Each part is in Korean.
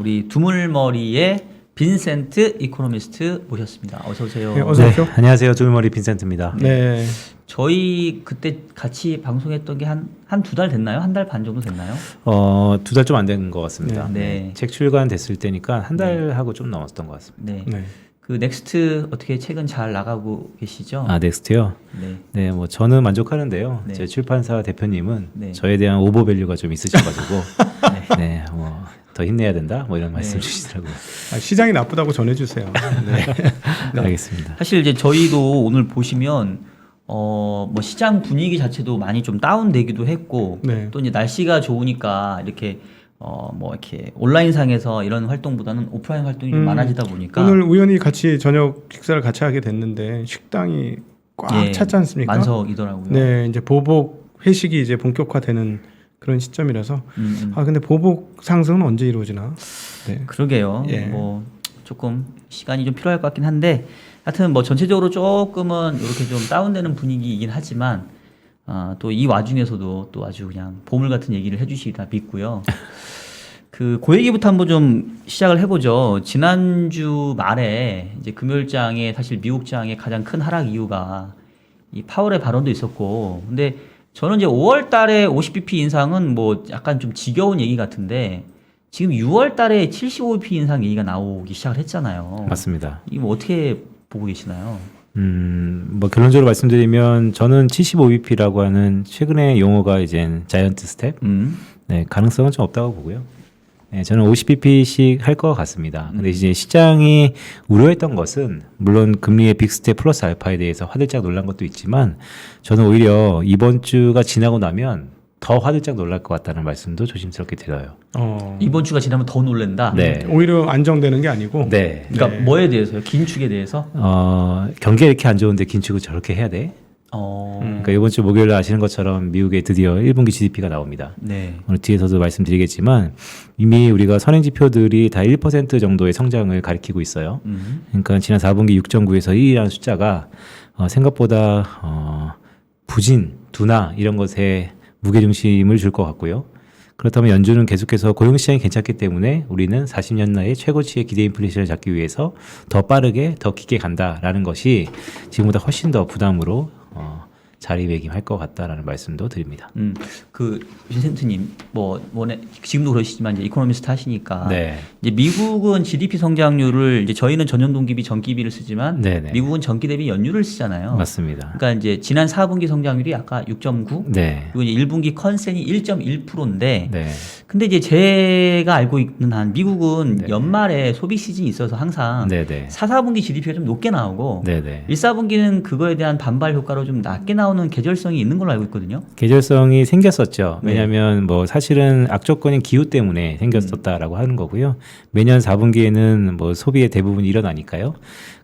우리 두물머리의 빈센트 이코노미스트 모셨습니다. 어서 오세요. 네, 어서 오십시오. 안녕하세요. 두물머리 빈센트입니다. 네. 저희 그때 같이 방송했던 게 한 두 달 됐나요? 한 달 반 정도 됐나요? 2달 좀 안 된 것 같습니다. 네. 책 출간 됐을 때니까 한 달하고 좀 넘었던 것 같습니다. 네. 네. 그 넥스트 어떻게 책은 잘 나가고 계시죠? 아, 넥스트요? 네. 네, 뭐 저는 만족하는데요. 네. 제 출판사 대표님은 네. 저에 대한 오버밸류가 좀 있으셔가지고 네, 뭐 더 힘내야 된다, 뭐 이런 말씀 네. 주시더라고요. 시장이 나쁘다고 전해주세요. 네. 알겠습니다. 사실 이제 저희도 오늘 보시면 뭐 시장 분위기 자체도 많이 좀 다운되기도 했고 네. 또 이제 날씨가 좋으니까 이렇게 뭐 이렇게 온라인상에서 이런 활동보다는 오프라인 활동이 좀 많아지다 보니까 오늘 우연히 같이 저녁 식사를 같이 하게 됐는데 식당이 꽉 예, 찼지 않습니까? 만석이더라고요. 네, 이제 보복 회식이 이제 본격화되는 그런 시점이라서 근데 보복 상승은 언제 이루어지나? 네. 그러게요. 예. 뭐 조금 시간이 좀 필요할 것 같긴 한데 하여튼 뭐 전체적으로 조금은 이렇게 좀 다운되는 분위기이긴 하지만 또 이 와중에서도 또 아주 그냥 보물 같은 얘기를 해주시리라 믿고요. 그 얘기부터 한번 좀 시작을 해보죠. 지난주 말에 이제 금요일장에 사실 미국장의 가장 큰 하락 이유가 이 파월의 발언도 있었고, 근데 저는 이제 5월 달에 50bp 인상은 뭐 약간 좀 지겨운 얘기 같은데 지금 6월 달에 75bp 인상 얘기가 나오기 시작을 했잖아요. 맞습니다. 이거 뭐 어떻게 보고 계시나요? 뭐 결론적으로 말씀드리면 저는 75bp라고 하는 최근의 용어가 이제 자이언트 스텝, 네, 가능성은 좀 없다고 보고요. 네, 저는 50bp씩 할 것 같습니다. 근데 이제 시장이 우려했던 것은 물론 금리의 빅스텝 플러스 알파에 대해서 화들짝 놀란 것도 있지만 저는 오히려 이번 주가 지나고 나면 더 화들짝 놀랄 것 같다는 말씀도 조심스럽게 드려요. 이번 주가 지나면 더 놀란다? 네. 오히려 안정되는 게 아니고. 네. 그러니까 네. 뭐에 대해서요? 긴축에 대해서? 경기가 이렇게 안 좋은데 긴축을 저렇게 해야 돼? 그러니까 이번 주 목요일 날 아시는 것처럼 미국에 드디어 1분기 GDP가 나옵니다. 네. 오늘 뒤에서도 말씀드리겠지만 이미 우리가 선행 지표들이 다 1% 정도의 성장을 가리키고 있어요. 그러니까 지난 4분기 6.9에서 1이라는 숫자가 생각보다 부진, 둔화 이런 것에 무게중심을 줄 것 같고요. 그렇다면 연준은 계속해서 고용시장이 괜찮기 때문에 우리는 40년 나의 최고치의 기대 인플레이션을 잡기 위해서 더 빠르게 더 깊게 간다라는 것이 지금보다 훨씬 더 부담으로 자리매김할 것 같다라는 말씀도 드립니다. 그 빈센트님 지금도 그러시지만 이제 이코노미스트 하시니까 네. 이제 미국은 GDP 성장률을 이제 저희는 전년 동기비 전기비를 쓰지만 네네. 미국은 전기 대비 연율을 쓰잖아요. 맞습니다. 그러니까 이제 지난 4분기 성장률이 아까 6.9 네. 그리고 이제 1분기 컨센이 1.1%인데 네. 근데 이제 제가 알고 있는 한 미국은 네. 연말에 소비 시즌이 있어서 항상 네네. 4, 4분기 GDP가 좀 높게 나오고 네네. 1, 4분기는 그거에 대한 반발 효과로 좀 낮게 나오는 계절성이 있는 걸로 알고 있거든요. 계절성이 생겼었죠. 네. 왜냐하면 뭐 사실은 악조건인 기후 때문에 생겼었다라고 하는 거고요. 매년 4분기에는 뭐 소비의 대부분이 일어나니까요.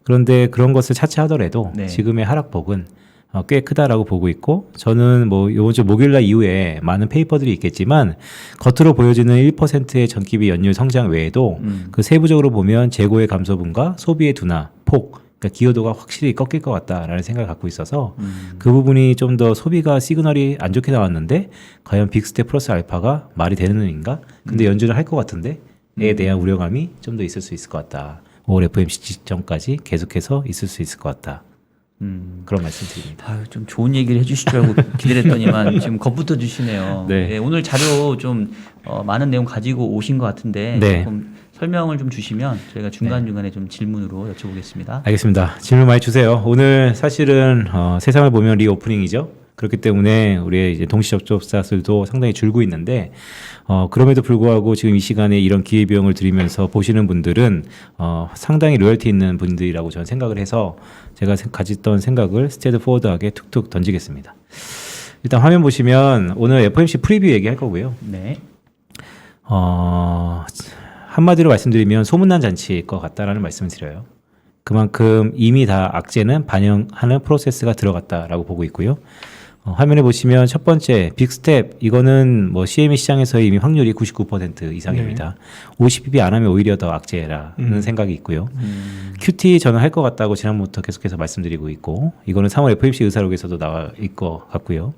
그런데 그런 것을 차치하더라도 네. 지금의 하락폭은 꽤 크다라고 보고 있고 저는 뭐 이번 주 목요일날 이후에 많은 페이퍼들이 있겠지만 겉으로 보여지는 1%의 전기비 연율 성장 외에도 그 세부적으로 보면 재고의 감소분과 소비의 둔화, 폭 그러니까 기여도가 확실히 꺾일 것 같다라는 생각을 갖고 있어서 그 부분이 좀 더 소비가 시그널이 안 좋게 나왔는데 과연 빅스텝 플러스 알파가 말이 되는 의미인가? 근데 연준을 할 것 같은데 에 대한 우려감이 좀 더 있을 수 있을 것 같다. 5월 FOMC 직전까지 계속해서 있을 수 있을 것 같다. 그런 말씀 드립니다. 아유, 좀 좋은 얘기를 해주실 줄 알고 기대를 했더니만 지금 겁부터 주시네요. 네. 네, 오늘 자료 좀 많은 내용 가지고 오신 것 같은데 네. 조금 설명을 좀 주시면 저희가 중간중간에 좀 질문으로 여쭤보겠습니다. 알겠습니다. 질문 많이 주세요. 오늘 사실은 세상을 보면 리오프닝이죠. 그렇기 때문에 우리의 이제 동시 접촉사 수도 상당히 줄고 있는데 그럼에도 불구하고 지금 이 시간에 이런 기회비용을 들이면서 보시는 분들은 상당히 로열티 있는 분들이라고 저는 생각을 해서 제가 가졌던 생각을 스트레이트 포워드하게 툭툭 던지겠습니다. 일단 화면 보시면 오늘 FOMC 프리뷰 얘기할 거고요. 네. 한마디로 말씀드리면 소문난 잔치일 것 같다라는 말씀을 드려요. 그만큼 이미 다 악재는 반영하는 프로세스가 들어갔다라고 보고 있고요. 화면에 보시면 첫 번째 빅스텝 이거는 뭐 CME 시장에서 이미 확률이 99% 이상입니다. 50bp 안 하면 오히려 더 악재라는 생각이 있고요. QT 저는 할 것 같다고 지난번부터 계속해서 말씀드리고 있고 이거는 3월 FOMC 의사록에서도 나와 있을 것 같고요.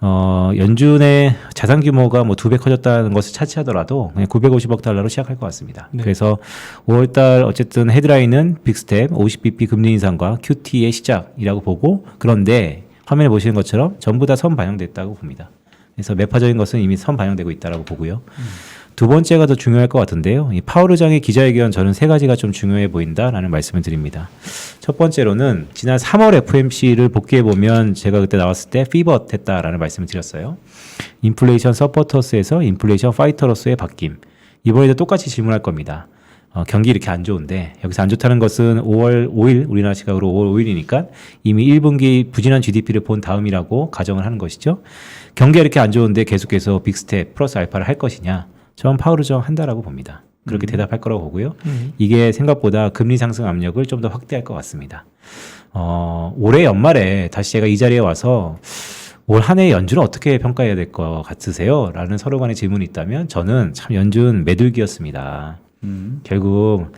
연준의 자산 규모가 뭐 2배 커졌다는 것을 차치하더라도 그냥 950억 달러로 시작할 것 같습니다. 네. 그래서 5월달 어쨌든 헤드라인은 빅스텝 50bp 금리 인상과 QT의 시작이라고 보고, 그런데 화면에 보시는 것처럼 전부 다 선반영됐다고 봅니다. 그래서 매파적인 것은 이미 선반영되고 있다고 보고요. 두 번째가 더 중요할 것 같은데요. 이 파월 의장의 기자회견, 저는 세 가지가 좀 중요해 보인다라는 말씀을 드립니다. 첫 번째로는 지난 3월 FOMC를 복귀해 보면 제가 그때 나왔을 때 피벗 했다라는 말씀을 드렸어요. 인플레이션 서포터스에서 인플레이션 파이터로서의 바뀜. 이번에도 똑같이 질문할 겁니다. 경기 이렇게 안 좋은데, 여기서 안 좋다는 것은 5월 5일, 우리나라 시각으로 5월 5일이니까 이미 1분기 부진한 GDP를 본 다음이라고 가정을 하는 것이죠. 경기가 이렇게 안 좋은데 계속해서 빅스텝 플러스 알파를 할 것이냐? 전 파월 의장 한다라고 봅니다. 그렇게 대답할 거라고 보고요. 이게 생각보다 금리 상승 압력을 좀 더 확대할 것 같습니다. 올해 연말에 다시 제가 이 자리에 와서 올 한 해 연준을 어떻게 평가해야 될 것 같으세요? 라는 서로 간의 질문이 있다면 저는 참 연준 매둘기였습니다. 결국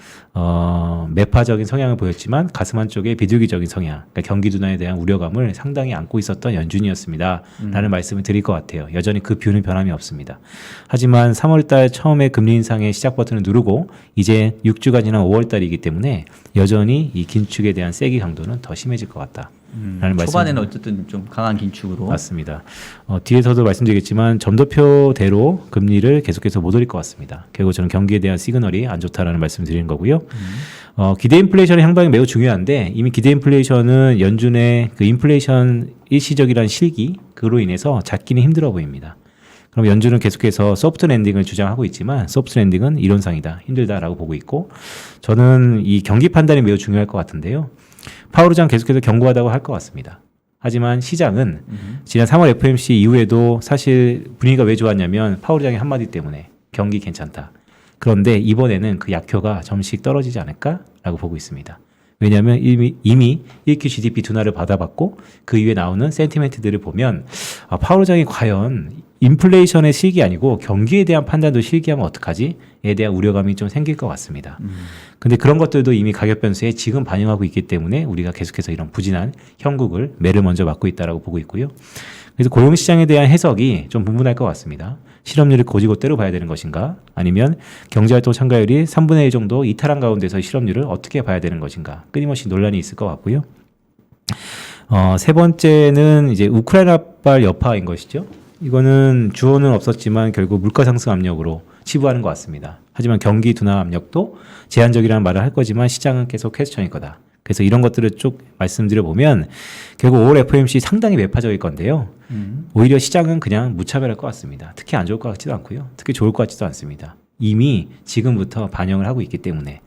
매파적인 성향을 보였지만 가슴 한쪽에 비둘기적인 성향, 그러니까 경기 둔화에 대한 우려감을 상당히 안고 있었던 연준이었습니다. 라는 말씀을 드릴 것 같아요. 여전히 그 뷰는 변함이 없습니다. 하지만 3월달 처음에 금리 인상의 시작 버튼을 누르고 이제 6주가 지난 5월달이기 때문에 여전히 이 긴축에 대한 세기 강도는 더 심해질 것 같다. 초반에는 어쨌든 좀 강한 긴축으로. 맞습니다. 뒤에서도 말씀드리겠지만 점도표대로 금리를 계속해서 못 올릴 것 같습니다. 결국 저는 경기에 대한 시그널이 안 좋다라는 말씀을 드리는 거고요. 기대 인플레이션의 향방이 매우 중요한데, 이미 기대 인플레이션은 연준의 그 인플레이션 일시적이라는 실기, 그로 인해서 잡기는 힘들어 보입니다. 그럼 연준은 계속해서 소프트 랜딩을 주장하고 있지만 소프트 랜딩은 이론상이다, 힘들다라고 보고 있고, 저는 이 경기 판단이 매우 중요할 것 같은데요. 파월 의장 계속해서 경고하다고 할 것 같습니다. 하지만 시장은 지난 3월 FOMC 이후에도 사실 분위기가 왜 좋았냐면 파월 의장의 한마디 때문에 경기 괜찮다. 그런데 이번에는 그 약효가 점씩 떨어지지 않을까라고 보고 있습니다. 왜냐하면 이미 1Q GDP 둔화를 받아봤고 그 이후에 나오는 센티멘트들을 보면 파월 의장이 과연 인플레이션의 실기 아니고 경기에 대한 판단도 실기하면 어떡하지?에 대한 우려감이 좀 생길 것 같습니다. 근데 그런 것들도 이미 가격 변수에 지금 반영하고 있기 때문에 우리가 계속해서 이런 부진한 형국을 매를 먼저 맞고 있다라고 보고 있고요. 그래서 고용시장에 대한 해석이 좀 분분할 것 같습니다. 실업률을 고지고대로 봐야 되는 것인가, 아니면 경제활동 참가율이 3분의 1 정도 이탈한 가운데서 실업률을 어떻게 봐야 되는 것인가, 끊임없이 논란이 있을 것 같고요. 세 번째는 이제 우크라이나발 여파인 것이죠. 이거는 주어는 없었지만 결국 물가 상승 압력으로 치부하는 것 같습니다. 하지만 경기 둔화 압력도 제한적이라는 말을 할 거지만 시장은 계속 퀘스천일 거다. 그래서 이런 것들을 쭉 말씀드려 보면 결국 5월 FOMC 상당히 매파적일 건데요. 오히려 시장은 그냥 무차별할 것 같습니다. 특히 안 좋을 것 같지도 않고요. 특히 좋을 것 같지도 않습니다. 이미 지금부터 반영을 하고 있기 때문에.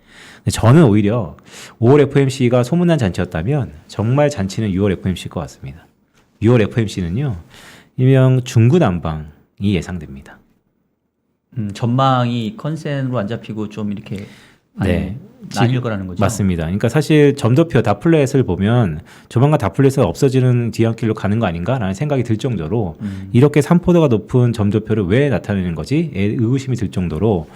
저는 오히려 5월 FOMC가 소문난 잔치였다면 정말 잔치는 6월 FOMC일 것 같습니다. 6월 FOMC는요. 일명 중구난방이 예상됩니다. 전망이 컨센으로 안 잡히고 좀 이렇게 나뉠 거라는 거죠. 맞습니다. 그러니까 사실 점도표 다플렛을 보면 조만간 다플렛은 없어지는 뒤안길로 가는 거 아닌가라는 생각이 들 정도로 이렇게 산포도가 높은 점도표를 왜 나타내는 거지? 의구심이 들 정도로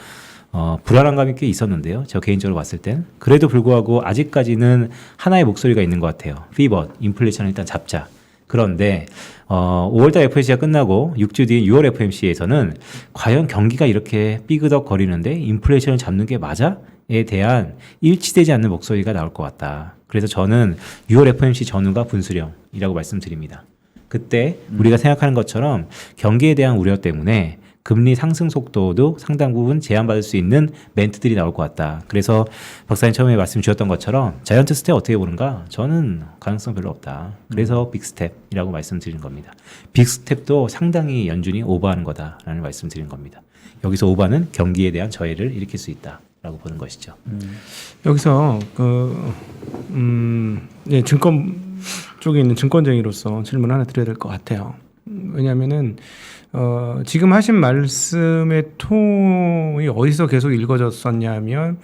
불안한 감이 꽤 있었는데요. 저 개인적으로 봤을 땐. 그래도 불구하고 아직까지는 하나의 목소리가 있는 것 같아요. 피벗, 인플레이션을 일단 잡자. 그런데 5월달 FOMC가 끝나고 6주 뒤인 6월 FOMC에서는 과연 경기가 이렇게 삐그덕거리는데 인플레이션을 잡는 게 맞아? 에 대한 일치되지 않는 목소리가 나올 것 같다. 그래서 저는 6월 FOMC 전후가 분수령이라고 말씀드립니다. 그때 우리가 생각하는 것처럼 경기에 대한 우려 때문에 금리 상승 속도도 상당 부분 제한받을 수 있는 멘트들이 나올 것 같다. 그래서 박사님 처음에 말씀 주셨던 것처럼 자이언트 스텝 어떻게 보는가? 저는 가능성 별로 없다. 그래서 빅스텝이라고 말씀드리는 겁니다. 빅스텝도 상당히 연준이 오버하는 거다라는 말씀드리는 겁니다. 여기서 오버는 경기에 대한 저해를 일으킬 수 있다라고 보는 것이죠. 여기서 증권 쪽에 있는 증권쟁이로서 질문 하나 드려야 될 것 같아요. 왜냐하면은 지금 하신 말씀의 톤이 어디서 계속 읽어졌었냐면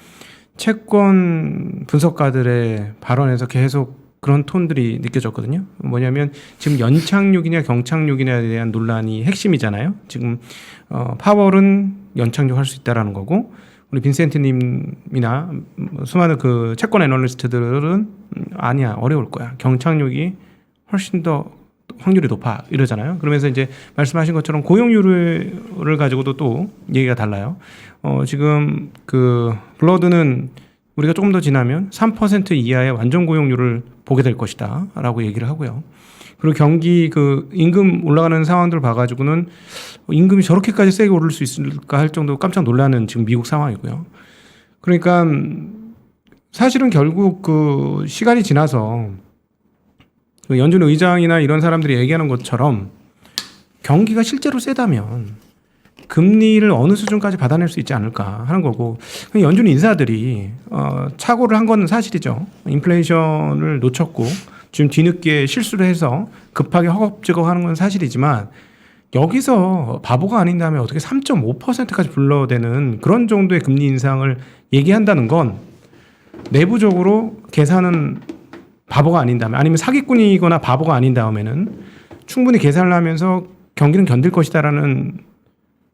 채권 분석가들의 발언에서 계속 그런 톤들이 느껴졌거든요. 뭐냐면 지금 연착륙이냐 경착륙이냐에 대한 논란이 핵심이잖아요. 지금 파월은 연착륙 할 수 있다라는 거고, 우리 빈센트님이나 수많은 그 채권 애널리스트들은 아니야, 어려울 거야. 경착륙이 훨씬 더 확률이 높아 이러잖아요. 그러면서 이제 말씀하신 것처럼 고용률을 가지고도 또 얘기가 달라요. 지금 그 블러드는 우리가 조금 더 지나면 3% 이하의 완전 고용률을 보게 될 것이다라고 얘기를 하고요. 그리고 경기 그 임금 올라가는 상황들 봐가지고는 임금이 저렇게까지 세게 오를 수 있을까 할 정도로 깜짝 놀라는 지금 미국 상황이고요. 그러니까 사실은 결국 그 시간이 지나서 그 연준 의장이나 이런 사람들이 얘기하는 것처럼 경기가 실제로 세다면 금리를 어느 수준까지 받아낼 수 있지 않을까 하는 거고, 연준 인사들이 착오를 한 건 사실이죠. 인플레이션을 놓쳤고 지금 뒤늦게 실수를 해서 급하게 허겁지겁 하는 건 사실이지만, 여기서 바보가 아닌 다음에 어떻게 3.5%까지 불러대는 그런 정도의 금리 인상을 얘기한다는 건 내부적으로 계산은 바보가 아닌 다음에, 아니면 사기꾼이거나 바보가 아닌 다음에는 충분히 계산을 하면서 경기는 견딜 것이다라는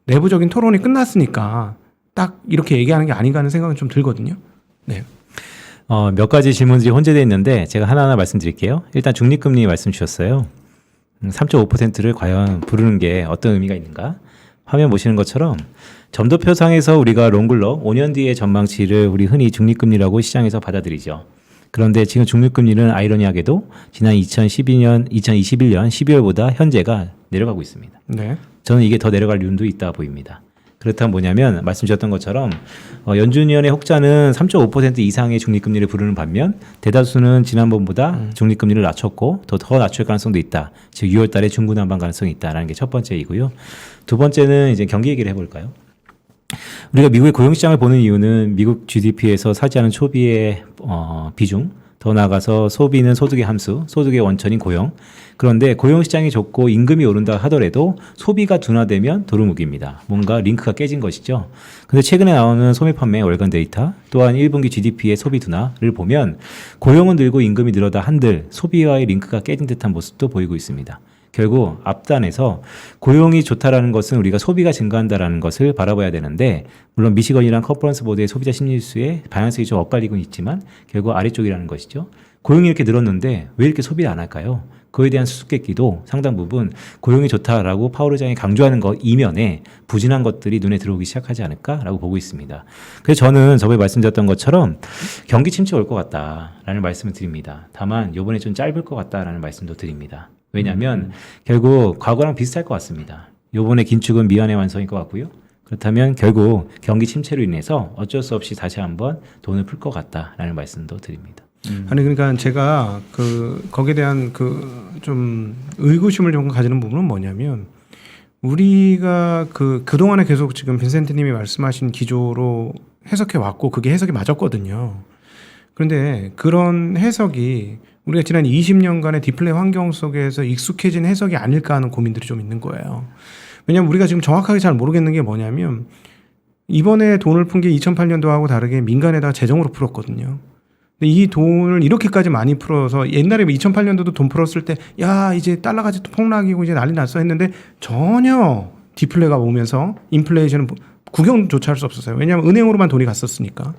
내부적인 토론이 끝났으니까 딱 이렇게 얘기하는 게 아닌가 하는 생각은 좀 들거든요. 네. 몇 가지 질문들이 혼재되어 있는데 제가 하나하나 말씀드릴게요. 일단 중립금리 말씀 주셨어요. 3.5%를 과연 부르는 게 어떤 의미가 있는가? 화면 보시는 것처럼 점도표상에서 우리가 롱글러 5년 뒤의 전망치를 우리 흔히 중립금리라고 시장에서 받아들이죠. 그런데 지금 중립금리는 아이러니하게도 지난 2021년 12월보다 현재가 내려가고 있습니다. 네. 저는 이게 더 내려갈 이유도 있다 보입니다. 그렇다면 뭐냐면 말씀 주셨던 것처럼 연준위원회 혹자는 3.5% 이상의 중립금리를 부르는 반면 대다수는 지난번보다 중립금리를 낮췄고 더 낮출 가능성도 있다. 즉 6월 달에 중구난방 가능성이 있다라는 게 첫 번째이고요. 두 번째는 이제 경기 얘기를 해볼까요? 우리가 미국의 고용시장을 보는 이유는 미국 GDP에서 차지하는 소비의 비중, 더 나아가서 소비는 소득의 함수, 소득의 원천인 고용. 그런데 고용시장이 좋고 임금이 오른다 하더라도 소비가 둔화되면 도루묵입니다. 뭔가 링크가 깨진 것이죠. 근데 최근에 나오는 소매 판매 월간 데이터, 또한 1분기 GDP의 소비 둔화를 보면 고용은 늘고 임금이 늘어다 한들 소비와의 링크가 깨진 듯한 모습도 보이고 있습니다. 결국 앞단에서 고용이 좋다라는 것은 우리가 소비가 증가한다라는 것을 바라봐야 되는데, 물론 미시건이랑 컨퍼런스 보드의 소비자 심리지수의 방향성이 좀 엇갈리고 있지만 결국 아래쪽이라는 것이죠. 고용이 이렇게 늘었는데 왜 이렇게 소비를 안 할까요? 그에 대한 수수께끼도 상당 부분 고용이 좋다라고 파월 의장이 강조하는 것 이면에 부진한 것들이 눈에 들어오기 시작하지 않을까라고 보고 있습니다. 그래서 저는 저번에 말씀드렸던 것처럼 경기 침체 올 것 같다라는 말씀을 드립니다. 다만 이번에 좀 짧을 것 같다라는 말씀도 드립니다. 왜냐하면 결국 과거랑 비슷할 것 같습니다. 이번에 긴축은 미완의 완성일 것 같고요. 그렇다면 결국 경기 침체로 인해서 어쩔 수 없이 다시 한번 돈을 풀 것 같다라는 말씀도 드립니다. 아니 그러니까 제가 거기에 대한 좀 의구심을 좀 가지는 부분은 뭐냐면, 우리가 그동안에 계속 지금 빈센트 님이 말씀하신 기조로 해석해 왔고 그게 해석이 맞았거든요. 그런데 그런 해석이 우리가 지난 20년간의 디플레 환경 속에서 익숙해진 해석이 아닐까 하는 고민들이 좀 있는 거예요. 왜냐하면 우리가 지금 정확하게 잘 모르겠는 게 뭐냐면, 이번에 돈을 푼 게 2008년도하고 다르게 민간에다가 재정으로 풀었거든요. 근데 이 돈을 이렇게까지 많이 풀어서, 옛날에 2008년도도 돈 풀었을 때 야 이제 달러가 또 폭락이고 이제 난리 났어 했는데 전혀 디플레가 오면서 인플레이션은 구경조차 할 수 없었어요. 왜냐하면 은행으로만 돈이 갔었으니까.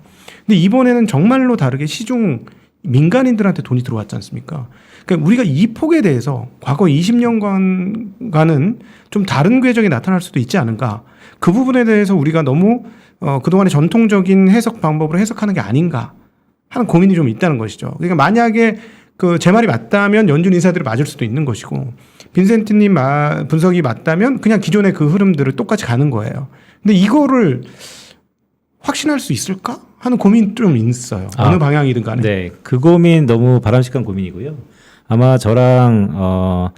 근데 이번에는 정말로 다르게 시중 민간인들한테 돈이 들어왔지 않습니까? 그러니까 우리가 이 폭에 대해서 과거 20년간은 좀 다른 궤적이 나타날 수도 있지 않은가. 그 부분에 대해서 우리가 너무 그동안의 전통적인 해석 방법으로 해석하는 게 아닌가 하는 고민이 좀 있다는 것이죠. 그러니까 만약에 제 말이 맞다면 연준 인사들이 맞을 수도 있는 것이고, 빈센트님 분석이 맞다면 그냥 기존의 그 흐름들을 똑같이 가는 거예요. 근데 이거를 확신할 수 있을까 하는 고민 좀 있어요. 어느 방향이든 간에. 네, 그 고민 너무 바람직한 고민이고요. 아마 저랑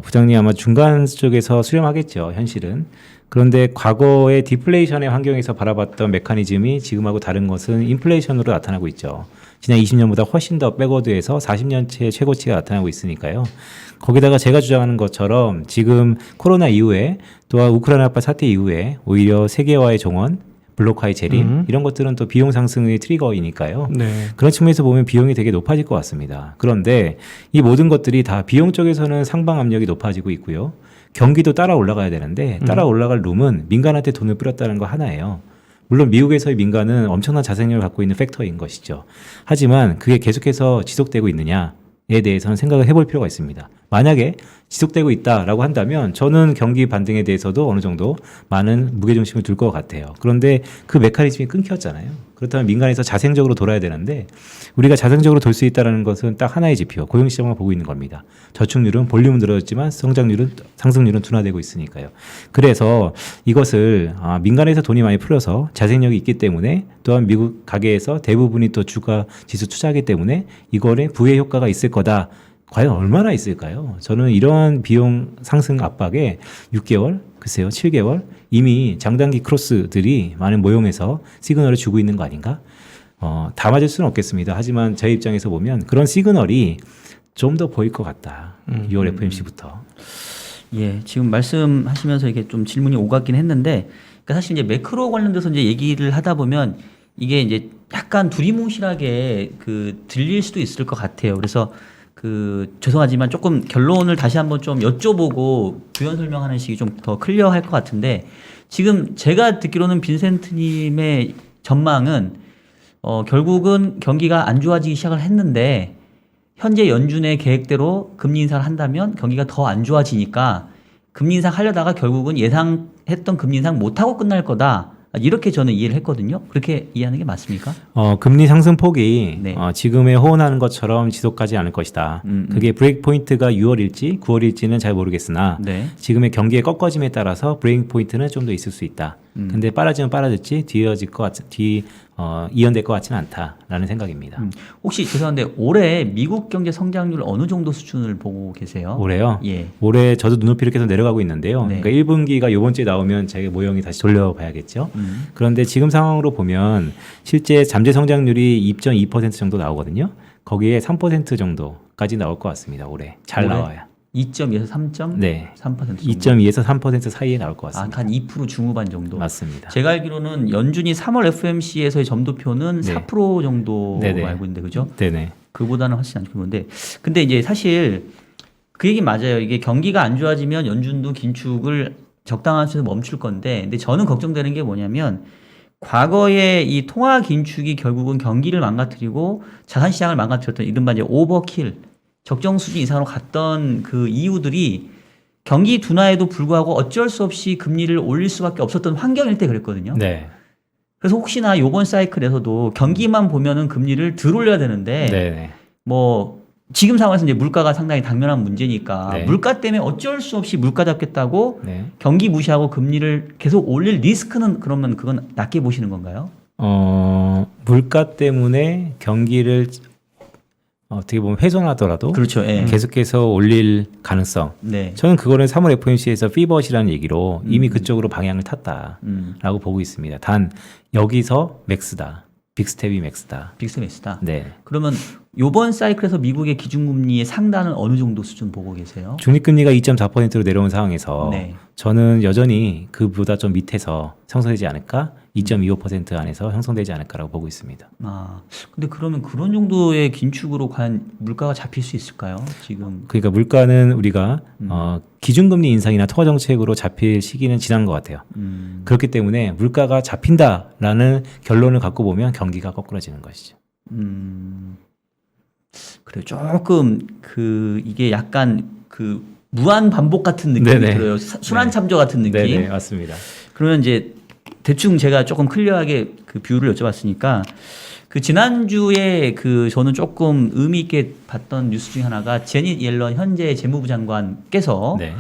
부장님 아마 중간 쪽에서 수렴하겠죠, 현실은. 그런데 과거의 디플레이션의 환경에서 바라봤던 메커니즘이 지금하고 다른 것은 인플레이션으로 나타나고 있죠. 지난 20년보다 훨씬 더 백워드에서 40년째 최고치가 나타나고 있으니까요. 거기다가 제가 주장하는 것처럼 지금 코로나 이후에, 또한 우크라이나 합발 사태 이후에 오히려 세계화의 종언, 블록화의 재림, 이런 것들은 또 비용 상승의 트리거이니까요. 네. 그런 측면에서 보면 비용이 되게 높아질 것 같습니다. 그런데 이 모든 것들이 다 비용 쪽에서는 상방 압력이 높아지고 있고요. 경기도 따라 올라가야 되는데 따라 올라갈 룸은 민간한테 돈을 뿌렸다는 거 하나예요. 물론 미국에서의 민간은 엄청난 자생력을 갖고 있는 팩터인 것이죠. 하지만 그게 계속해서 지속되고 있느냐에 대해서는 생각을 해볼 필요가 있습니다. 만약에 지속되고 있다라고 한다면 저는 경기 반등에 대해서도 어느 정도 많은 무게중심을 둘 것 같아요. 그런데 그 메커니즘이 끊겼잖아요. 그렇다면 민간에서 자생적으로 돌아야 되는데 우리가 자생적으로 돌 수 있다는 것은 딱 하나의 지표, 고용시장만 보고 있는 겁니다. 저축률은 볼륨은 늘어졌지만 상승률은 둔화되고 있으니까요. 그래서 이것을 민간에서 돈이 많이 풀려서 자생력이 있기 때문에 또한 미국 가계에서 대부분이 또 주가 지수 투자하기 때문에 이거에 부의 효과가 있을 거다. 과연 얼마나 있을까요? 저는 이러한 비용 상승 압박에 6개월, 글쎄요, 7개월 이미 장단기 크로스들이 많은 모형에서 시그널을 주고 있는 거 아닌가? 다 맞을 수는 없겠습니다. 하지만 제 입장에서 보면 그런 시그널이 좀 더 보일 것 같다. 6월 FMC부터. 예, 지금 말씀하시면서 이게 좀 질문이 오갔긴 했는데, 그러니까 사실 이제 매크로 관련돼서 이제 얘기를 하다 보면 이게 이제 약간 두리뭉실하게 들릴 수도 있을 것 같아요. 그래서 죄송하지만 조금 결론을 다시 한번 좀 여쭤보고 부연 설명하는 식이 좀 더 클리어할 것 같은데, 지금 제가 듣기로는 빈센트님의 전망은 결국은 경기가 안 좋아지기 시작을 했는데 현재 연준의 계획대로 금리 인상을 한다면 경기가 더 안 좋아지니까 금리 인상 하려다가 결국은 예상했던 금리 인상 못하고 끝날 거다. 이렇게 저는 이해를 했거든요. 그렇게 이해하는 게 맞습니까? 금리 상승 폭이 네. 지금에 호언하는 것처럼 지속하지 않을 것이다. 그게 브레이크 포인트가 6월일지 9월일지는 잘 모르겠으나 네. 지금의 경기의 꺾어짐에 따라서 브레이크 포인트는 좀 더 있을 수 있다. 근데 빨라지면 빨라졌지 이연될 것 같지는 않다라는 생각입니다. 혹시 죄송한데 올해 미국 경제 성장률 어느 정도 수준을 보고 계세요? 올해요? 예. 올해 저도 눈높이를 계속 내려가고 있는데요. 네. 그러니까 1분기가 이번 주에 나오면 제가 모형이 다시 돌려봐야겠죠. 그런데 지금 상황으로 보면 실제 잠재 성장률이 2.2% 정도 나오거든요. 거기에 3% 정도까지 나올 것 같습니다. 올해 잘 올해? 나와요. 2.2에서 3.3% 네. 정도. 2.2에서 3% 사이에 나올 것 같습니다. 한 2% 중후반 정도. 맞습니다. 제가 알기로는 연준이 3월 FMC에서의 점도표는 네. 4% 정도로 네네. 알고 있는데 그죠? 네네. 그보다는 훨씬 안 좋은 건데. 근데 이제 사실 그 얘기 맞아요. 이게 경기가 안 좋아지면 연준도 긴축을 적당한 수에서 멈출 건데, 근데 저는 걱정되는 게 뭐냐면 과거에 이 통화 긴축이 결국은 경기를 망가뜨리고 자산 시장을 망가뜨렸던 이른바 이제 오버킬, 적정 수준 이상으로 갔던 그 이유들이 경기 둔화에도 불구하고 어쩔 수 없이 금리를 올릴 수밖에 없었던 환경일 때 그랬거든요. 네. 그래서 혹시나 요번 사이클에서도 경기만 보면은 금리를 덜 올려야 되는데 네네. 뭐 지금 상황에서 이제 물가가 상당히 당면한 문제니까 네. 물가 때문에 어쩔 수 없이 물가 잡겠다고 네. 경기 무시하고 금리를 계속 올릴 리스크는 그러면 그건 낮게 보시는 건가요? 물가 때문에 경기를 어떻게 보면 훼손하더라도 그렇죠. 예. 계속해서 올릴 가능성. 네. 저는 그거는 3월 FOMC에서 피벗이라는 얘기로 이미 그쪽으로 방향을 탔다라고 보고 있습니다. 단 여기서 맥스다. 빅스텝이 맥스다. 빅스맥스다. 네. 그러면 요번 사이클에서 미국의 기준금리의 상단은 어느 정도 수준 보고 계세요? 중립금리가 2.4%로 내려온 상황에서 네. 저는 여전히 그보다 좀 밑에서 형성되지 않을까? 2.25% 안에서 형성되지 않을까라고 보고 있습니다. 근데 그러면 그런 정도의 긴축으로 과연 물가가 잡힐 수 있을까요? 지금. 그러니까 물가는 우리가 기준금리 인상이나 통화 정책으로 잡힐 시기는 지난 것 같아요. 그렇기 때문에 물가가 잡힌다라는 결론을 갖고 보면 경기가 거꾸러지는 것이죠. 그래요. 조금 이게 약간 무한 반복 같은 느낌이 네네. 들어요. 순환 참조 같은 느낌. 네, 맞습니다. 그러면 이제 대충 제가 조금 클리어하게 그 뷰를 여쭤봤으니까 지난주에 저는 조금 의미 있게 봤던 뉴스 중에 하나가 제닛 옐런 현재 재무부 장관께서 네.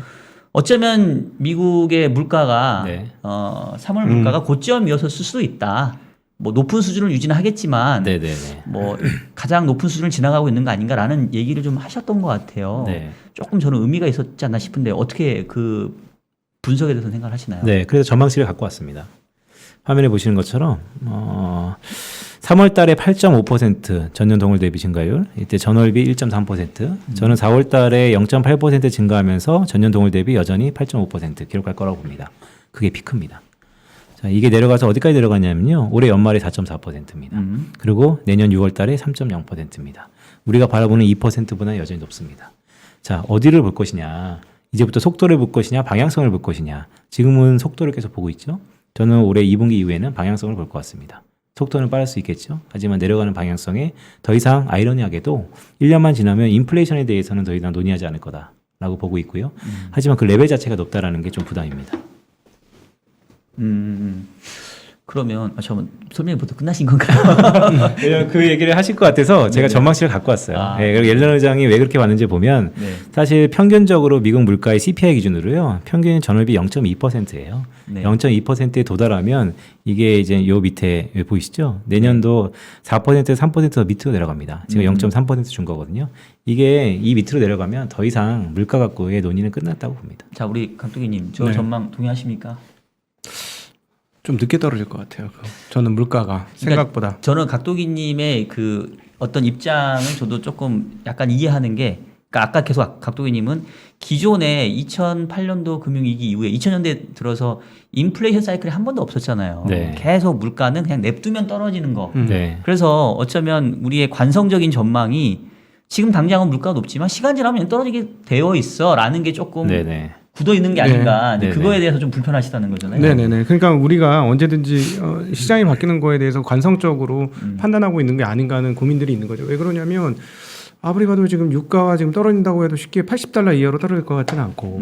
어쩌면 미국의 물가가 네. 3월 물가가 고점이었을 수도 있다. 뭐 높은 수준을 유지는 하겠지만 네네네. 뭐 가장 높은 수준을 지나가고 있는 거 아닌가라는 얘기를 좀 하셨던 것 같아요. 네. 조금 저는 의미가 있었지 않나 싶은데 어떻게 그 분석에 대해서 생각하시나요? 네, 그래서 전망치를 갖고 왔습니다. 화면에 보시는 것처럼 3월 달에 8.5% 전년 동월 대비 증가율, 이때 전월비 1.3%, 저는 4월 달에 0.8% 증가하면서 전년 동월 대비 여전히 8.5% 기록할 거라고 봅니다. 그게 피크입니다. 자, 이게 내려가서 어디까지 내려가냐면요. 올해 연말에 4.4%입니다. 그리고 내년 6월 달에 3.0%입니다. 우리가 바라보는 2%보다 여전히 높습니다. 자, 어디를 볼 것이냐. 이제부터 속도를 볼 것이냐, 방향성을 볼 것이냐. 지금은 속도를 계속 보고 있죠. 저는 올해 2분기 이후에는 방향성을 볼 것 같습니다. 속도는 빠를 수 있겠죠. 하지만 내려가는 방향성에 더 이상 아이러니하게도 1년만 지나면 인플레이션에 대해서는 더 이상 논의하지 않을 거다. 높다라고 보고 있고요. 하지만 그 레벨 자체가 높다라는 게 좀 부담입니다. 그러면 잠깐만 설명이 벌써 끝나신 건가요? 왜냐면 그 얘기를 하실 것 같아서 제가 네네. 전망치를 갖고 왔어요. 아. 예, 그리고 옐런 의장이 왜 그렇게 왔는지 보면 네. 사실 평균적으로 미국 물가의 CPI 기준으로요. 평균 전월비 0.2%예요. 네. 0.2%에 도달하면 이게 이제 요 밑에 보이시죠? 내년도 4%에서 3% 밑으로 내려갑니다. 지금 0.3% 준 거거든요. 이게 이 밑으로 내려가면 더 이상 물가 갖고의 논의는 끝났다고 봅니다. 자 우리 감독님 저 네. 전망 동의하십니까? 좀 늦게 떨어질 것 같아요. 저는 물가가 생각보다. 저는 각도기님의 그 어떤 입장을 저도 조금 약간 이해하는 게, 그러니까 아까 계속 각도기님은 기존에 2008년도 금융위기 이후에 2000년대 들어서 인플레이션 사이클이 한 번도 없었잖아요. 네. 계속 물가는 그냥 냅두면 떨어지는 거. 네. 그래서 어쩌면 우리의 관성적인 전망이 지금 당장은 물가가 높지만 시간 지나면 그냥 떨어지게 되어 있어라는 게 조금 네네. 굳어 있는 게 아닌가. 네. 그거에 대해서 좀 불편하시다는 거잖아요. 네네네. 그러니까 우리가 언제든지 시장이 바뀌는 거에 대해서 관성적으로 판단하고 있는 게 아닌가 하는 고민들이 있는 거죠. 왜 그러냐면 아무리 봐도 지금 유가가 지금 떨어진다고 해도 쉽게 $80 이하로 떨어질 것 같지는 않고.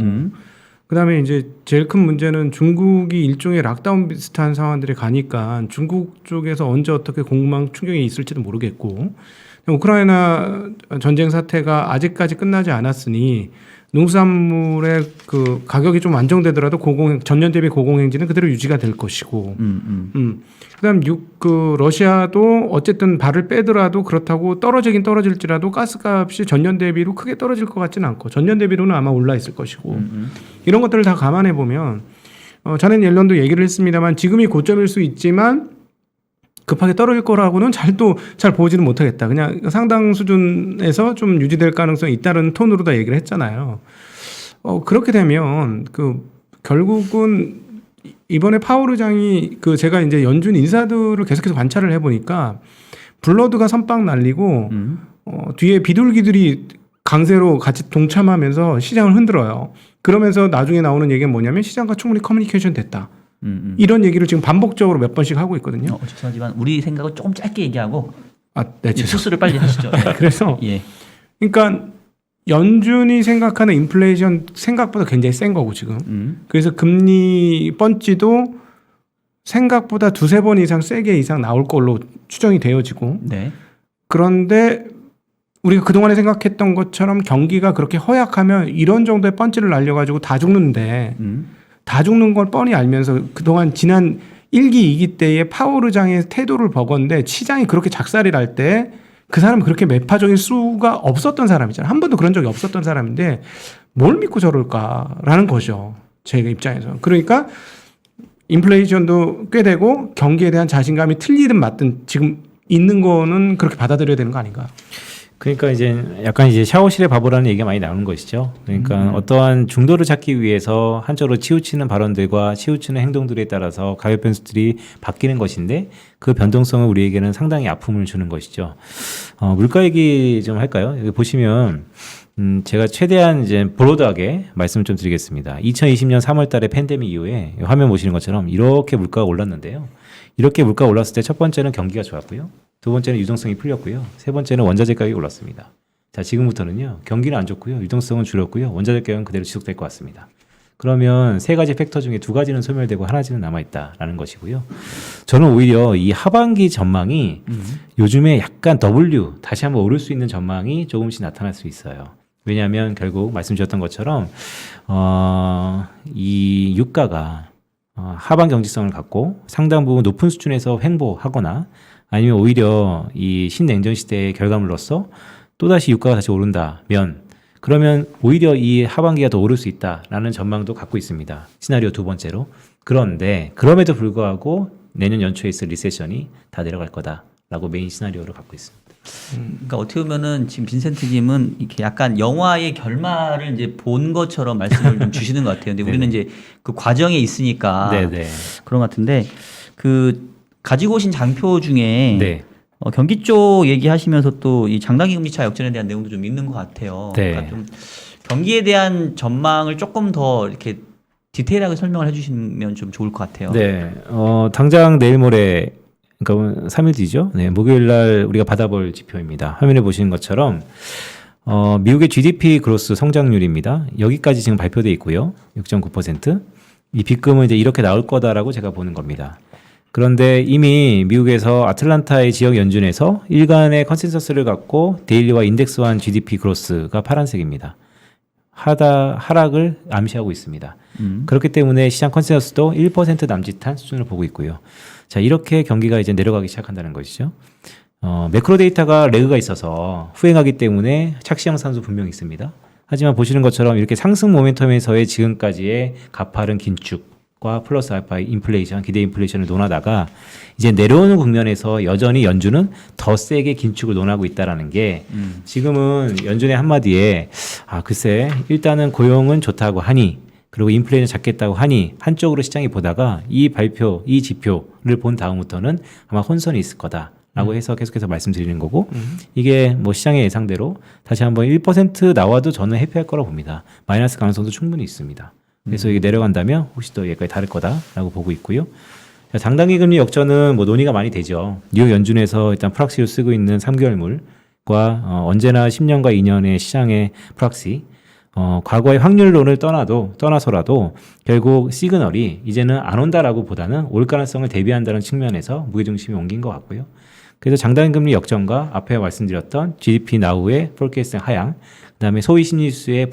그다음에 이제 제일 큰 문제는 중국이 일종의 락다운 비슷한 상황들이 가니까 중국 쪽에서 언제 어떻게 공방 충격이 있을지도 모르겠고, 우크라이나 전쟁 사태가 아직까지 끝나지 않았으니 농수산물의 그 가격이 좀 안정되더라도 전년 대비 고공행진은 그대로 유지가 될 것이고, 그다음 러시아도 어쨌든 발을 빼더라도 그렇다고 떨어지긴 떨어질지라도 가스값이 전년 대비로 크게 떨어질 것 같지는 않고 전년 대비로는 아마 올라 있을 것이고, 이런 것들을 다 감안해 보면 자네는 옐런도 얘기를 했습니다만 지금이 고점일 수 있지만 급하게 떨어질 거라고는 잘 보지는 못하겠다. 그냥 상당 수준에서 좀 유지될 가능성이 있다는 톤으로 다 얘기를 했잖아요. 그렇게 되면 결국은 이번에 파월 의장이 제가 이제 연준 인사들을 계속해서 관찰을 해보니까 블러드가 선빵 날리고 뒤에 비둘기들이 강세로 같이 동참하면서 시장을 흔들어요. 그러면서 나중에 나오는 얘기는 뭐냐면 시장과 충분히 커뮤니케이션 됐다. 이런 얘기를 지금 반복적으로 몇 번씩 하고 있거든요. 죄송하지만 우리 생각을 조금 짧게 얘기하고 네, 수스를 빨리 하시죠. 네. 그래서 예. 그러니까 연준이 생각하는 인플레이션 생각보다 굉장히 센 거고 지금. 그래서 금리 펀치도 생각보다 두세 번 이상 세게 이상 나올 걸로 추정이 되어지고. 네. 그런데 우리가 그동안에 생각했던 것처럼 경기가 그렇게 허약하면 이런 정도의 펀치를 날려가지고 다 죽는데 다 죽는 걸 뻔히 알면서 그동안 지난 1기, 2기 때의 파월 의장의 태도를 보건데 시장이 그렇게 작살이 날 때 그 사람은 그렇게 매파적일 수가 없었던 사람이잖아요. 한 번도 그런 적이 없었던 사람인데 뭘 믿고 저럴까라는 거죠. 제 입장에서. 그러니까 인플레이션도 꽤 되고 경기에 대한 자신감이 틀리든 맞든 지금 있는 거는 그렇게 받아들여야 되는 거 아닌가. 그러니까 이제 약간 이제 샤워실의 바보라는 얘기가 많이 나오는 것이죠. 그러니까 어떠한 중도를 찾기 위해서 한쪽으로 치우치는 발언들과 치우치는 행동들에 따라서 가격 변수들이 바뀌는 것인데 그 변동성은 우리에게는 상당히 아픔을 주는 것이죠. 물가 얘기 좀 할까요? 여기 보시면 제가 최대한 이제 브로드하게 말씀을 좀 드리겠습니다. 2020년 3월 달에 팬데믹 이후에 화면 보시는 것처럼 이렇게 물가가 올랐는데요. 이렇게 물가가 올랐을 때 첫 번째는 경기가 좋았고요. 두 번째는 유동성이 풀렸고요. 세 번째는 원자재 가격이 올랐습니다. 자, 지금부터는요. 경기는 안 좋고요. 유동성은 줄었고요. 원자재 가격은 그대로 지속될 것 같습니다. 그러면 세 가지 팩터 중에 두 가지는 소멸되고 하나는 남아있다라는 것이고요. 저는 오히려 이 하반기 전망이 요즘에 약간 다시 한번 오를 수 있는 전망이 조금씩 나타날 수 있어요. 왜냐하면 결국 말씀 주셨던 것처럼 이 유가가 하반 경직성을 갖고 상당 부분 높은 수준에서 횡보하거나 아니면 오히려 이 신냉전 시대의 결과물로서 또다시 유가가 다시 오른다면 그러면 오히려 이 하반기가 더 오를 수 있다라는 전망도 갖고 있습니다. 시나리오 두 번째로. 그런데 그럼에도 불구하고 내년 연초에 있을 리세션이 다 내려갈 거다라고 메인 시나리오를 갖고 있습니다. 그러니까 어떻게 보면은 지금 빈센트 김은 이렇게 약간 영화의 결말을 이제 본 것처럼 말씀을 좀 주시는 것 같아요. 근데 우리는 이제 그 과정에 있으니까 네네. 그런 것 같은데 가지고 오신 장표 중에 네. 경기 쪽 얘기하시면서 또 이 장단기 금리 차 역전에 대한 내용도 좀 있는 것 같아요. 네. 그러니까 좀 경기에 대한 전망을 조금 더 이렇게 디테일하게 설명을 해주시면 좀 좋을 것 같아요. 네. 당장 내일 모레 그러니까 3일 뒤죠. 네, 목요일 날 우리가 받아볼 지표입니다. 화면에 보시는 것처럼 미국의 GDP 그로스 성장률입니다. 여기까지 지금 발표돼 있고요. 6.9%. 이 빗금은 이제 이렇게 나올 거다라고 제가 보는 겁니다. 그런데 이미 미국에서 아틀란타의 지역 연준에서 일간의 컨센서스를 갖고 데일리와 인덱스화한 GDP 그로스가 파란색입니다. 하락을 암시하고 있습니다. 그렇기 때문에 시장 컨센서스도 1% 남짓한 수준을 보고 있고요. 자, 이렇게 경기가 이제 내려가기 시작한다는 것이죠. 매크로 데이터가 레그가 있어서 후행하기 때문에 착시 형상도 분명히 있습니다. 하지만 보시는 것처럼 이렇게 상승 모멘텀에서의 지금까지의 가파른 긴축과 플러스 알파 인플레이션, 기대 인플레이션을 논하다가 이제 내려오는 국면에서 여전히 연준은 더 세게 긴축을 논하고 있다라는 게 지금은 연준의 한마디에 글쎄 일단은 고용은 좋다고 하니 그리고 인플레이션 잡겠다고 하니 한쪽으로 시장이 보다가 이 발표, 이 지표를 본 다음부터는 아마 혼선이 있을 거다라고 해서 계속해서 말씀드리는 거고 이게 뭐 시장의 예상대로 다시 한번 1% 나와도 저는 회피할 거라고 봅니다. 마이너스 가능성도 충분히 있습니다. 그래서 이게 내려간다면 혹시 또 얘까지 다를 거다라고 보고 있고요. 자, 장단기 금리 역전은 뭐 논의가 많이 되죠. 뉴욕 연준에서 일단 프락시로 쓰고 있는 3개월물과 언제나 10년과 2년의 시장의 프락시 과거의 확률론을 떠나서라도 결국 시그널이 이제는 안 온다라고 보다는 올 가능성을 대비한다는 측면에서 무게중심이 옮긴 것 같고요. 그래서 장단금리 역전과 앞에 말씀드렸던 GDP 나우의 포캐스팅 하향, 그다음에 소위 심리지수의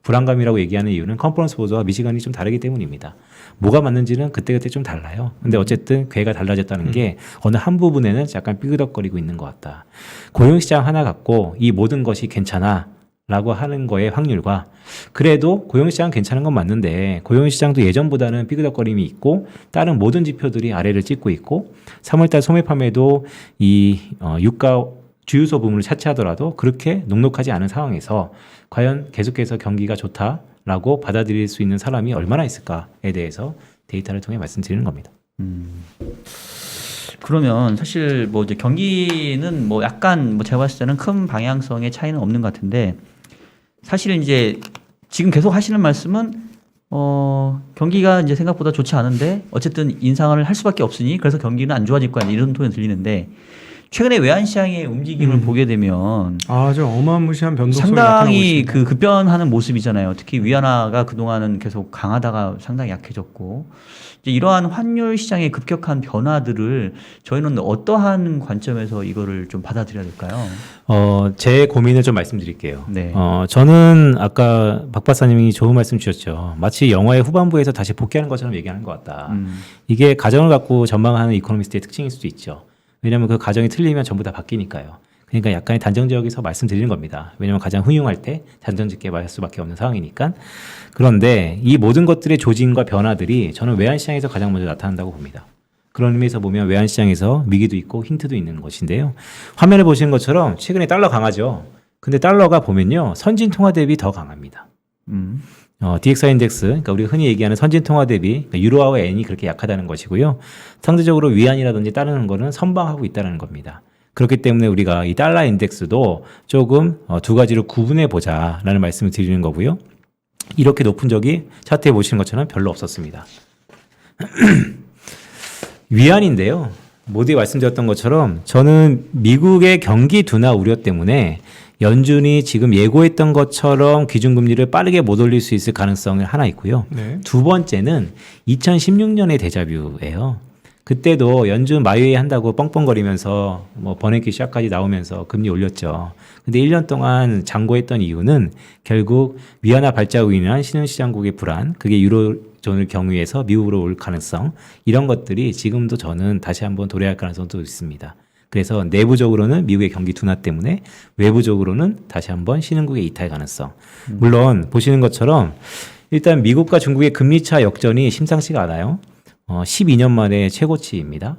불안감이라고 얘기하는 이유는 컨퍼런스 보도와 미시간이 좀 다르기 때문입니다. 뭐가 맞는지는 그때그때 좀 달라요. 근데 어쨌든 궤가 달라졌다는 게 어느 한 부분에는 약간 삐그덕거리고 있는 것 같다. 고용시장 하나 갖고 이 모든 것이 괜찮아 라고 하는 거의 확률과 그래도 고용시장 괜찮은 건 맞는데 고용시장도 예전보다는 삐그덕거림이 있고 다른 모든 지표들이 아래를 찍고 있고 3월달 소매 판매도 이 유가 주유소 부문을 차치하더라도 그렇게 녹록하지 않은 상황에서 과연 계속해서 경기가 좋다라고 받아들일 수 있는 사람이 얼마나 있을까에 대해서 데이터를 통해 말씀드리는 겁니다. 그러면 사실 뭐 이제 경기는 뭐 약간 뭐 제가 봤을 때는 큰 방향성의 차이는 없는 것 같은데 사실 이제 지금 계속 하시는 말씀은 경기가 이제 생각보다 좋지 않은데 어쨌든 인상을 할 수밖에 없으니 그래서 경기는 안 좋아질 거야 이런 톤이 들리는데 최근에 외환 시장의 움직임을 보게 되면 아주 어마무시한 변동성이 상당히 나타나고 있습니다. 급변하는 모습이잖아요. 특히 위안화가 그동안은 계속 강하다가 상당히 약해졌고 이제 이러한 환율 시장의 급격한 변화들을 저희는 어떠한 관점에서 이거를 좀 받아들여야 될까요? 제 고민을 좀 말씀드릴게요. 네. 저는 아까 박 박사님이 좋은 말씀 주셨죠. 마치 영화의 후반부에서 다시 복귀하는 것처럼 얘기하는 것 같다. 이게 가정을 갖고 전망하는 이코노미스트의 특징일 수도 있죠. 왜냐하면 그 가정이 틀리면 전부 다 바뀌니까요. 그러니까 약간의 단정지역에서 말씀드리는 겁니다. 왜냐하면 가장 훌륭할 때 단정짓게 말할 수밖에 없는 상황이니까. 그런데 이 모든 것들의 조짐과 변화들이 저는 외환시장에서 가장 먼저 나타난다고 봅니다. 그런 의미에서 보면 외환시장에서 위기도 있고 힌트도 있는 것인데요. 화면에 보시는 것처럼 최근에 달러 강하죠. 근데 달러가 보면요. 선진 통화 대비 더 강합니다. DXY 인덱스, 그러니까 우리가 흔히 얘기하는 선진 통화 대비 그러니까 유로화와 엔이 그렇게 약하다는 것이고요. 상대적으로 위안이라든지 다른 거는 선방하고 있다는 겁니다. 그렇기 때문에 우리가 이 달러 인덱스도 조금 두 가지로 구분해 보자라는 말씀을 드리는 거고요. 이렇게 높은 적이 차트에 보시는 것처럼 별로 없었습니다. 위안인데요. 모두에 말씀드렸던 것처럼 저는 미국의 경기 둔화 우려 때문에 연준이 지금 예고했던 것처럼 기준금리를 빠르게 못 올릴 수 있을 가능성이 하나 있고요. 네. 두 번째는 2016년의 데자뷰예요. 그때도 연준 마이웨이 한다고 뻥뻥거리면서 뭐 버냉키 샷까지 나오면서 금리 올렸죠. 근데 1년 동안 장고했던 이유는 결국 위안화 발자국으로 인한 신흥시장국의 불안, 그게 유로존을 경유해서 미국으로 올 가능성, 이런 것들이 지금도 저는 다시 한번 도래할 가능성도 있습니다. 그래서 내부적으로는 미국의 경기 둔화 때문에 외부적으로는 다시 한번 신흥국의 이탈 가능성. 물론 보시는 것처럼 일단 미국과 중국의 금리차 역전이 심상치가 않아요. 12년 만에 최고치입니다.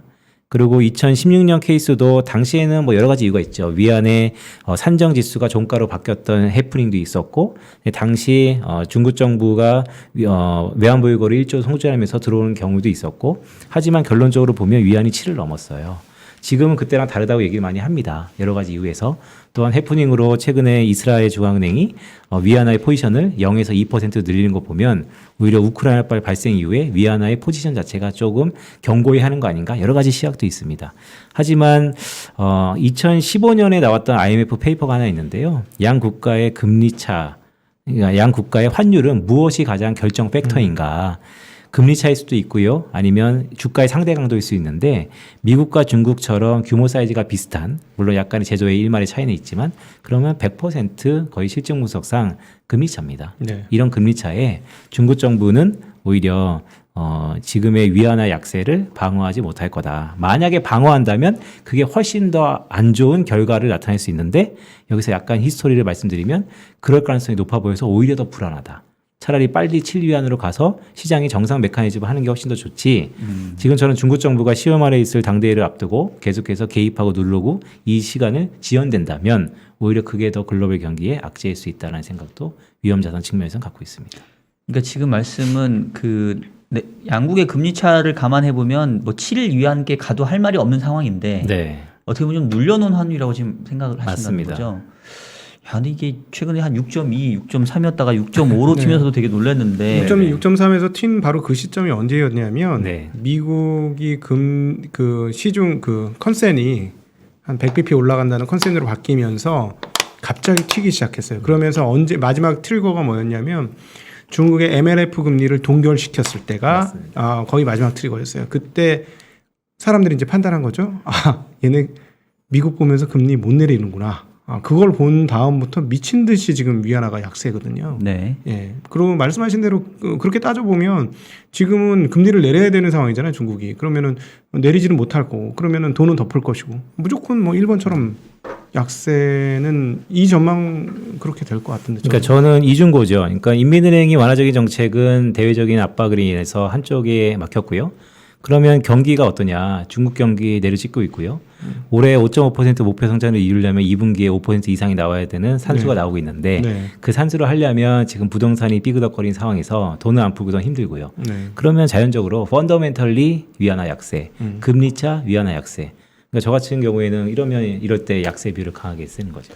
그리고 2016년 케이스도 당시에는 뭐 여러 가지 이유가 있죠. 위안의 산정 지수가 종가로 바뀌었던 해프닝도 있었고, 당시 중국 정부가 외환 보유고를 1조 송출하면서 들어오는 경우도 있었고, 하지만 결론적으로 보면 위안이 7을 넘었어요. 지금은 그때랑 다르다고 얘기를 많이 합니다. 여러 가지 이유에서. 또한 해프닝으로 최근에 이스라엘 중앙은행이 위안화의 포지션을 0에서 2% 늘리는 거 보면 오히려 우크라이나발 발생 이후에 위안화의 포지션 자체가 조금 견고해 하는 거 아닌가 여러 가지 시각도 있습니다. 하지만 2015년에 나왔던 IMF 페이퍼가 하나 있는데요. 양 국가의 금리 차, 그러니까 양 국가의 환율은 무엇이 가장 결정 팩터인가? 금리 차일 수도 있고요. 아니면 주가의 상대 강도일 수 있는데 미국과 중국처럼 규모 사이즈가 비슷한 물론 약간의 제조의 일말의 차이는 있지만 그러면 100% 거의 실증 분석상 금리 차입니다. 네. 이런 금리 차에 중국 정부는 오히려 지금의 위안화 약세를 방어하지 못할 거다. 만약에 방어한다면 그게 훨씬 더 안 좋은 결과를 나타낼 수 있는데 여기서 약간 히스토리를 말씀드리면 그럴 가능성이 높아 보여서 오히려 더 불안하다. 차라리 빨리 7위안으로 가서 시장이 정상 메커니즘을 하는 게 훨씬 더 좋지. 지금 저는 중국 정부가 10월 말에 있을 당대회를 앞두고 계속해서 개입하고 누르고 이 시간을 지연된다면 오히려 그게 더 글로벌 경기에 악재일 수 있다는 생각도 위험자산 측면에서는 갖고 있습니다. 그러니까 지금 말씀은 양국의 금리 차를 감안해 보면 뭐 7일 위안께 가도 할 말이 없는 상황인데 네. 어떻게 보면 좀 눌려놓은 환율이라고 지금 생각을 하신다는 맞습니다. 거죠. 야, 근데 이게 최근에 한 6.2, 6.3이었다가 6.5로 네. 튀면서도 되게 놀랐는데 6.2, 6.3에서 튄 바로 그 시점이 언제였냐면 네. 미국이 그 시중 그 컨센이 한 100bp 올라간다는 컨센으로 바뀌면서 갑자기 튀기 시작했어요. 그러면서 언제 마지막 트리거가 뭐였냐면 중국의 MLF 금리를 동결시켰을 때가 거의 마지막 트리거였어요. 그때 사람들이 이제 판단한 거죠. 아, 얘네 미국 보면서 금리 못 내리는구나. 그걸 본 다음부터 미친 듯이 지금 위안화가 약세거든요. 네. 예. 그리고 말씀하신 대로 그렇게 따져보면 지금은 금리를 내려야 되는 상황이잖아요, 중국이. 그러면은 내리지는 못할 거고, 그러면은 돈은 덮을 것이고, 무조건 뭐 일본처럼 약세는 이 전망 그렇게 될 것 같은데. 그러니까 저는 이중고죠. 그러니까 인민은행이 완화적인 정책은 대외적인 압박을 인해서 한쪽에 막혔고요. 그러면 경기가 어떠냐? 중국 경기 내려찍고 있고요. 올해 5.5% 목표 성장을 이루려면 2분기에 5% 이상이 나와야 되는 산수가 네. 나오고 있는데 네. 그 산수를 하려면 지금 부동산이 삐그덕거리는 상황에서 돈을 안 풀고 더 힘들고요. 네. 그러면 자연적으로 펀더멘털리 위안화 약세, 금리차 위안화 약세. 그러니까 저 같은 경우에는 이럴 때 약세 비율을 강하게 쓰는 거죠.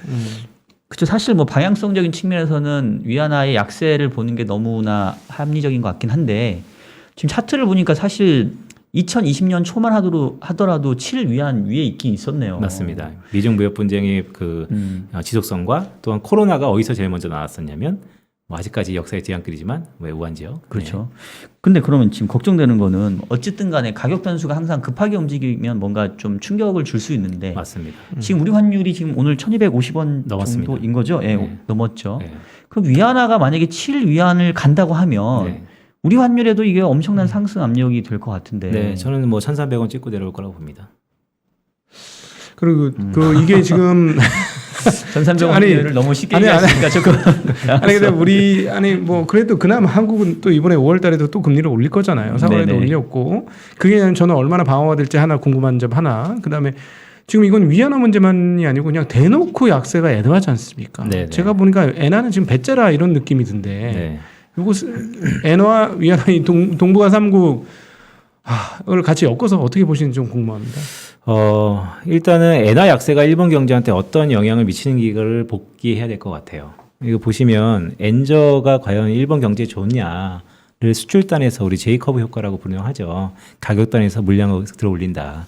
그렇죠. 사실 뭐 방향성적인 측면에서는 위안화의 약세를 보는 게 너무나 합리적인 것 같긴 한데 지금 차트를 보니까 사실 2020년 초만 하더라도 7 위안 위에 있긴 있었네요. 맞습니다. 미중 무역 분쟁의 지속성과 또한 코로나가 어디서 제일 먼저 나왔었냐면 뭐 아직까지 역사의 뒤안길이지만 왜 우한 지역. 그렇죠. 근데 그러면 지금 걱정되는 거는 어쨌든 간에 가격 변수가 항상 급하게 움직이면 뭔가 좀 충격을 줄 수 있는데 맞습니다. 지금 우리 환율이 지금 오늘 1,250원 넘었습니다. 정도인 거죠? 예, 네. 넘었죠. 네. 그럼 위안화가 만약에 7 위안을 간다고 하면 네. 우리 환율에도 이게 엄청난 상승 압력이 될 것 같은데. 네, 저는 뭐 1,300원 찍고 내려올 거라고 봅니다. 그리고 이게 지금 1,300원을 너무 쉽게 아니, 얘기하시니까 조금. 아니 근데 뭐 그래도 그나마 한국은 또 이번에 5월달에도 또 금리를 올릴 거잖아요. 4월에도 네네. 올렸고 그게 저는 얼마나 방어가 될지 하나 궁금한 점 하나. 그다음에 지금 이건 위안화 문제만이 아니고 그냥 대놓고 약세가 애도하지 않습니까? 네네. 제가 보니까 엔화는 지금 배째라 이런 느낌이 든데 네. 이거 엔화 위안화 이 동북아 3국 을 같이 엮어서 어떻게 보시는지 좀 궁금합니다. 일단은 엔화 약세가 일본 경제한테 어떤 영향을 미치는 기를 복귀해야 될 것 같아요. 이거 보시면 엔저가 과연 일본 경제에 좋냐를 수출단에서 우리 제이커브 효과라고 분명하죠. 가격단에서 물량을 들어 올린다.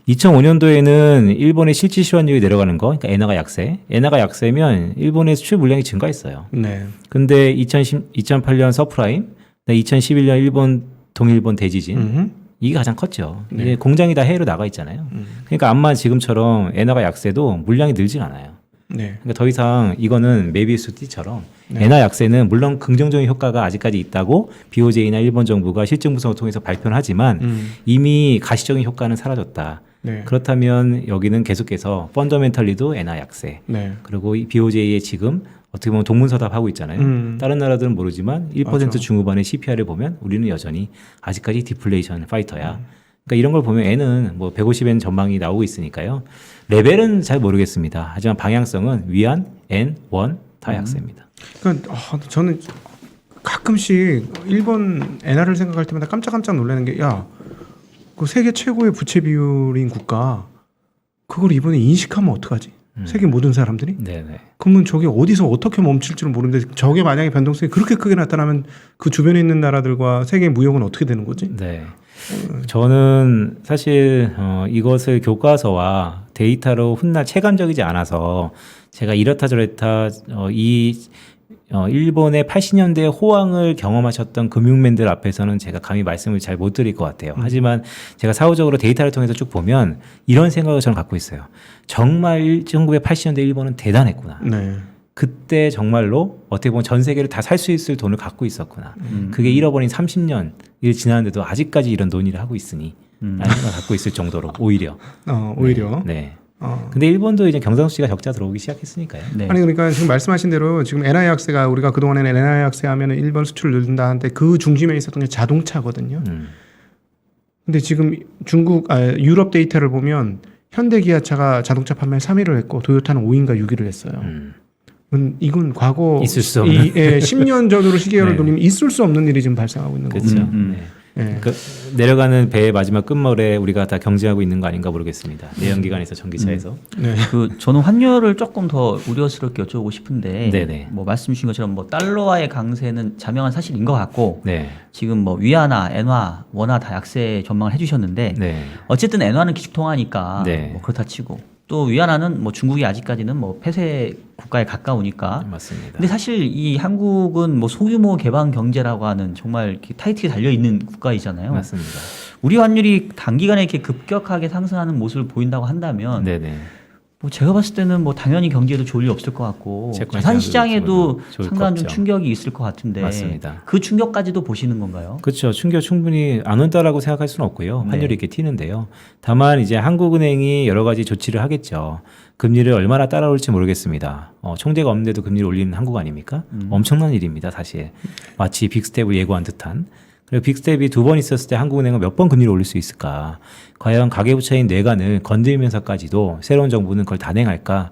2005년도에는 일본의 실질 시환율이 내려가는 거, 그러니까 엔화가 약세. 엔화가 약세면 일본의 수출 물량이 증가했어요. 네. 근데 2008년 서프라임, 2011년 일본 동일본 대지진 이게 가장 컸죠. 네. 이게 공장이 다 해외로 나가 있잖아요. 그러니까 암만 지금처럼 엔화가 약세도 물량이 늘진 않아요. 네. 그러니까 더 이상 이거는 메비우스 띠처럼 네. 엔화 약세는 물론 긍정적인 효과가 아직까지 있다고 BOJ나 일본 정부가 실증 분석을 통해서 발표는 하지만 이미 가시적인 효과는 사라졌다. 네. 그렇다면 여기는 계속해서 펀더멘털리도 엔화 약세. 네. 그리고 이 BOJ의 지금 어떻게 보면 동문서답하고 있잖아요. 다른 나라들은 모르지만 1% 맞아. 중후반의 CPR을 보면 우리는 여전히 아직까지 디플레이션 파이터야. 그러니까 이런 걸 보면 N은 뭐 150엔 전망이 나오고 있으니까요. 레벨은 잘 모르겠습니다. 하지만 방향성은 위안, N, 원 다 약세입니다. 그러니까 저는 가끔씩 일본 엔화를 생각할 때마다 깜짝깜짝 놀라는 게 야, 그 세계 최고의 부채 비율인 국가 그걸 이번에 인식하면 어떡하지? 세계 모든 사람들이? 네네. 그러면 저게 어디서 어떻게 멈출지를 모르는데 저게 만약에 변동성이 그렇게 크게 나타나면 그 주변에 있는 나라들과 세계 무역은 어떻게 되는 거지? 네. 저는 사실 이것을 교과서와 데이터로 훗날 체감적이지 않아서 제가 이렇다 저렇다 일본의 80년대 호황을 경험하셨던 금융맨들 앞에서는 제가 감히 말씀을 잘 못 드릴 것 같아요. 하지만 제가 사후적으로 데이터를 통해서 쭉 보면 이런 생각을 저는 갖고 있어요. 정말 1980년대 일본은 대단했구나. 네. 그때 정말로 어떻게 보면 전 세계를 다 살 수 있을 돈을 갖고 있었구나. 그게 잃어버린 30년이 지났는데도 아직까지 이런 논의를 하고 있으니 라는 생각을 갖고 있을 정도로 오히려. 오히려. 네. 근데 일본도 이제 경상수지가 적자 들어오기 시작했으니까요. 네. 아니 그러니까 지금 말씀하신 대로 지금 NI 학세가 우리가 그동안에는 NI 학세 하면은 일본 수출을 늘린다 하는데 그 중심에 있었던 게 자동차거든요. 근데 지금 유럽 데이터를 보면 현대기아차가 자동차 판매 3위를 했고 도요타는 5위인가 6위를 했어요. 이건 과거 있을 수 없는 10년 전으로 시계열을 네. 돌리면 있을 수 없는 일이 지금 발생하고 있는 거죠. 그렇죠. 네. 네. 그 내려가는 배의 마지막 끝물에 우리가 다 경쟁하고 있는 거 아닌가 모르겠습니다. 내연기관에서 전기차에서. 네. 저는 환율을 조금 더 우려스럽게 여쭤보고 싶은데, 네네. 뭐 말씀 주신 것처럼 뭐 달러와의 강세는 자명한 사실인 것 같고, 네. 지금 뭐 위안화, 엔화, 원화 다 약세 전망을 해주셨는데, 네. 어쨌든 엔화는 기축통화니까 네. 뭐 그렇다 치고, 또 위안화는 뭐 중국이 아직까지는 뭐 폐쇄 국가에 가까우니까. 맞습니다. 근데 사실 이 한국은 뭐 소규모 개방 경제라고 하는 정말 이렇게 타이트게 달려 있는 국가이잖아요. 맞습니다. 우리 환율이 단기간에 이렇게 급격하게 상승하는 모습을 보인다고 한다면, 네네. 뭐 제가 봤을 때는 뭐 당연히 경기에도 좋을 일 없을 것 같고 채권 자산 시장도 시장에도 좋을 상당한 것 좀 없죠. 충격이 있을 것 같은데 맞습니다. 그 충격까지도 보시는 건가요? 그렇죠. 충격 충분히 안 온다라고 생각할 수는 없고요. 네. 환율이 이렇게 튀는데요. 다만 이제 한국은행이 여러 가지 조치를 하겠죠. 금리를 얼마나 따라올지 모르겠습니다. 총재가 없는데도 금리를 올리는 한국 아닙니까? 엄청난 일입니다. 사실 마치 빅스텝을 예고한 듯한. 그리고 빅스텝이 2번 있었을 때 한국은행은 몇 번 금리를 올릴 수 있을까? 과연 가계부채인 뇌관을 건드리면서까지도 새로운 정부는 그걸 단행할까?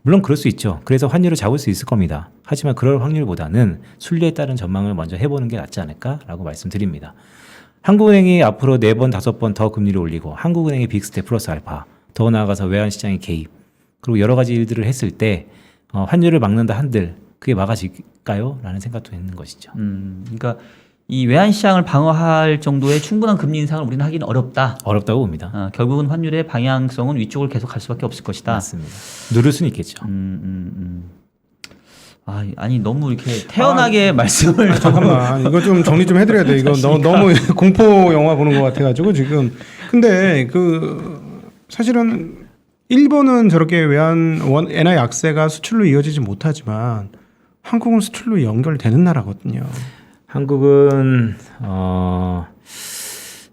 물론 그럴 수 있죠. 그래서 환율을 잡을 수 있을 겁니다. 하지만 그럴 확률보다는 순리에 따른 전망을 먼저 해보는 게 낫지 않을까라고 말씀드립니다. 한국은행이 앞으로 4번, 5번 더 금리를 올리고 한국은행의 빅스텝 플러스 알파, 더 나아가서 외환시장의 개입, 그리고 여러 가지 일들을 했을 때 환율을 막는다 한들 그게 막아질까요? 라는 생각도 있는 것이죠. 그러니까 이 외환 시장을 방어할 정도의 충분한 금리 인상을 우리는 하기는 어렵다. 어렵다고 봅니다. 결국은 환율의 방향성은 위쪽을 계속 갈 수밖에 없을 것이다. 맞습니다. 누를 수는 있겠죠. 아니 너무 이렇게 태연하게 말씀을 잠깐만 이거 좀 정리 좀 해드려야 돼. 이거 너무 공포 영화 보는 것 같아가지고 지금. 근데 사실은 일본은 저렇게 엔화 약세가 수출로 이어지지 못하지만 한국은 수출로 연결되는 나라거든요. 한국은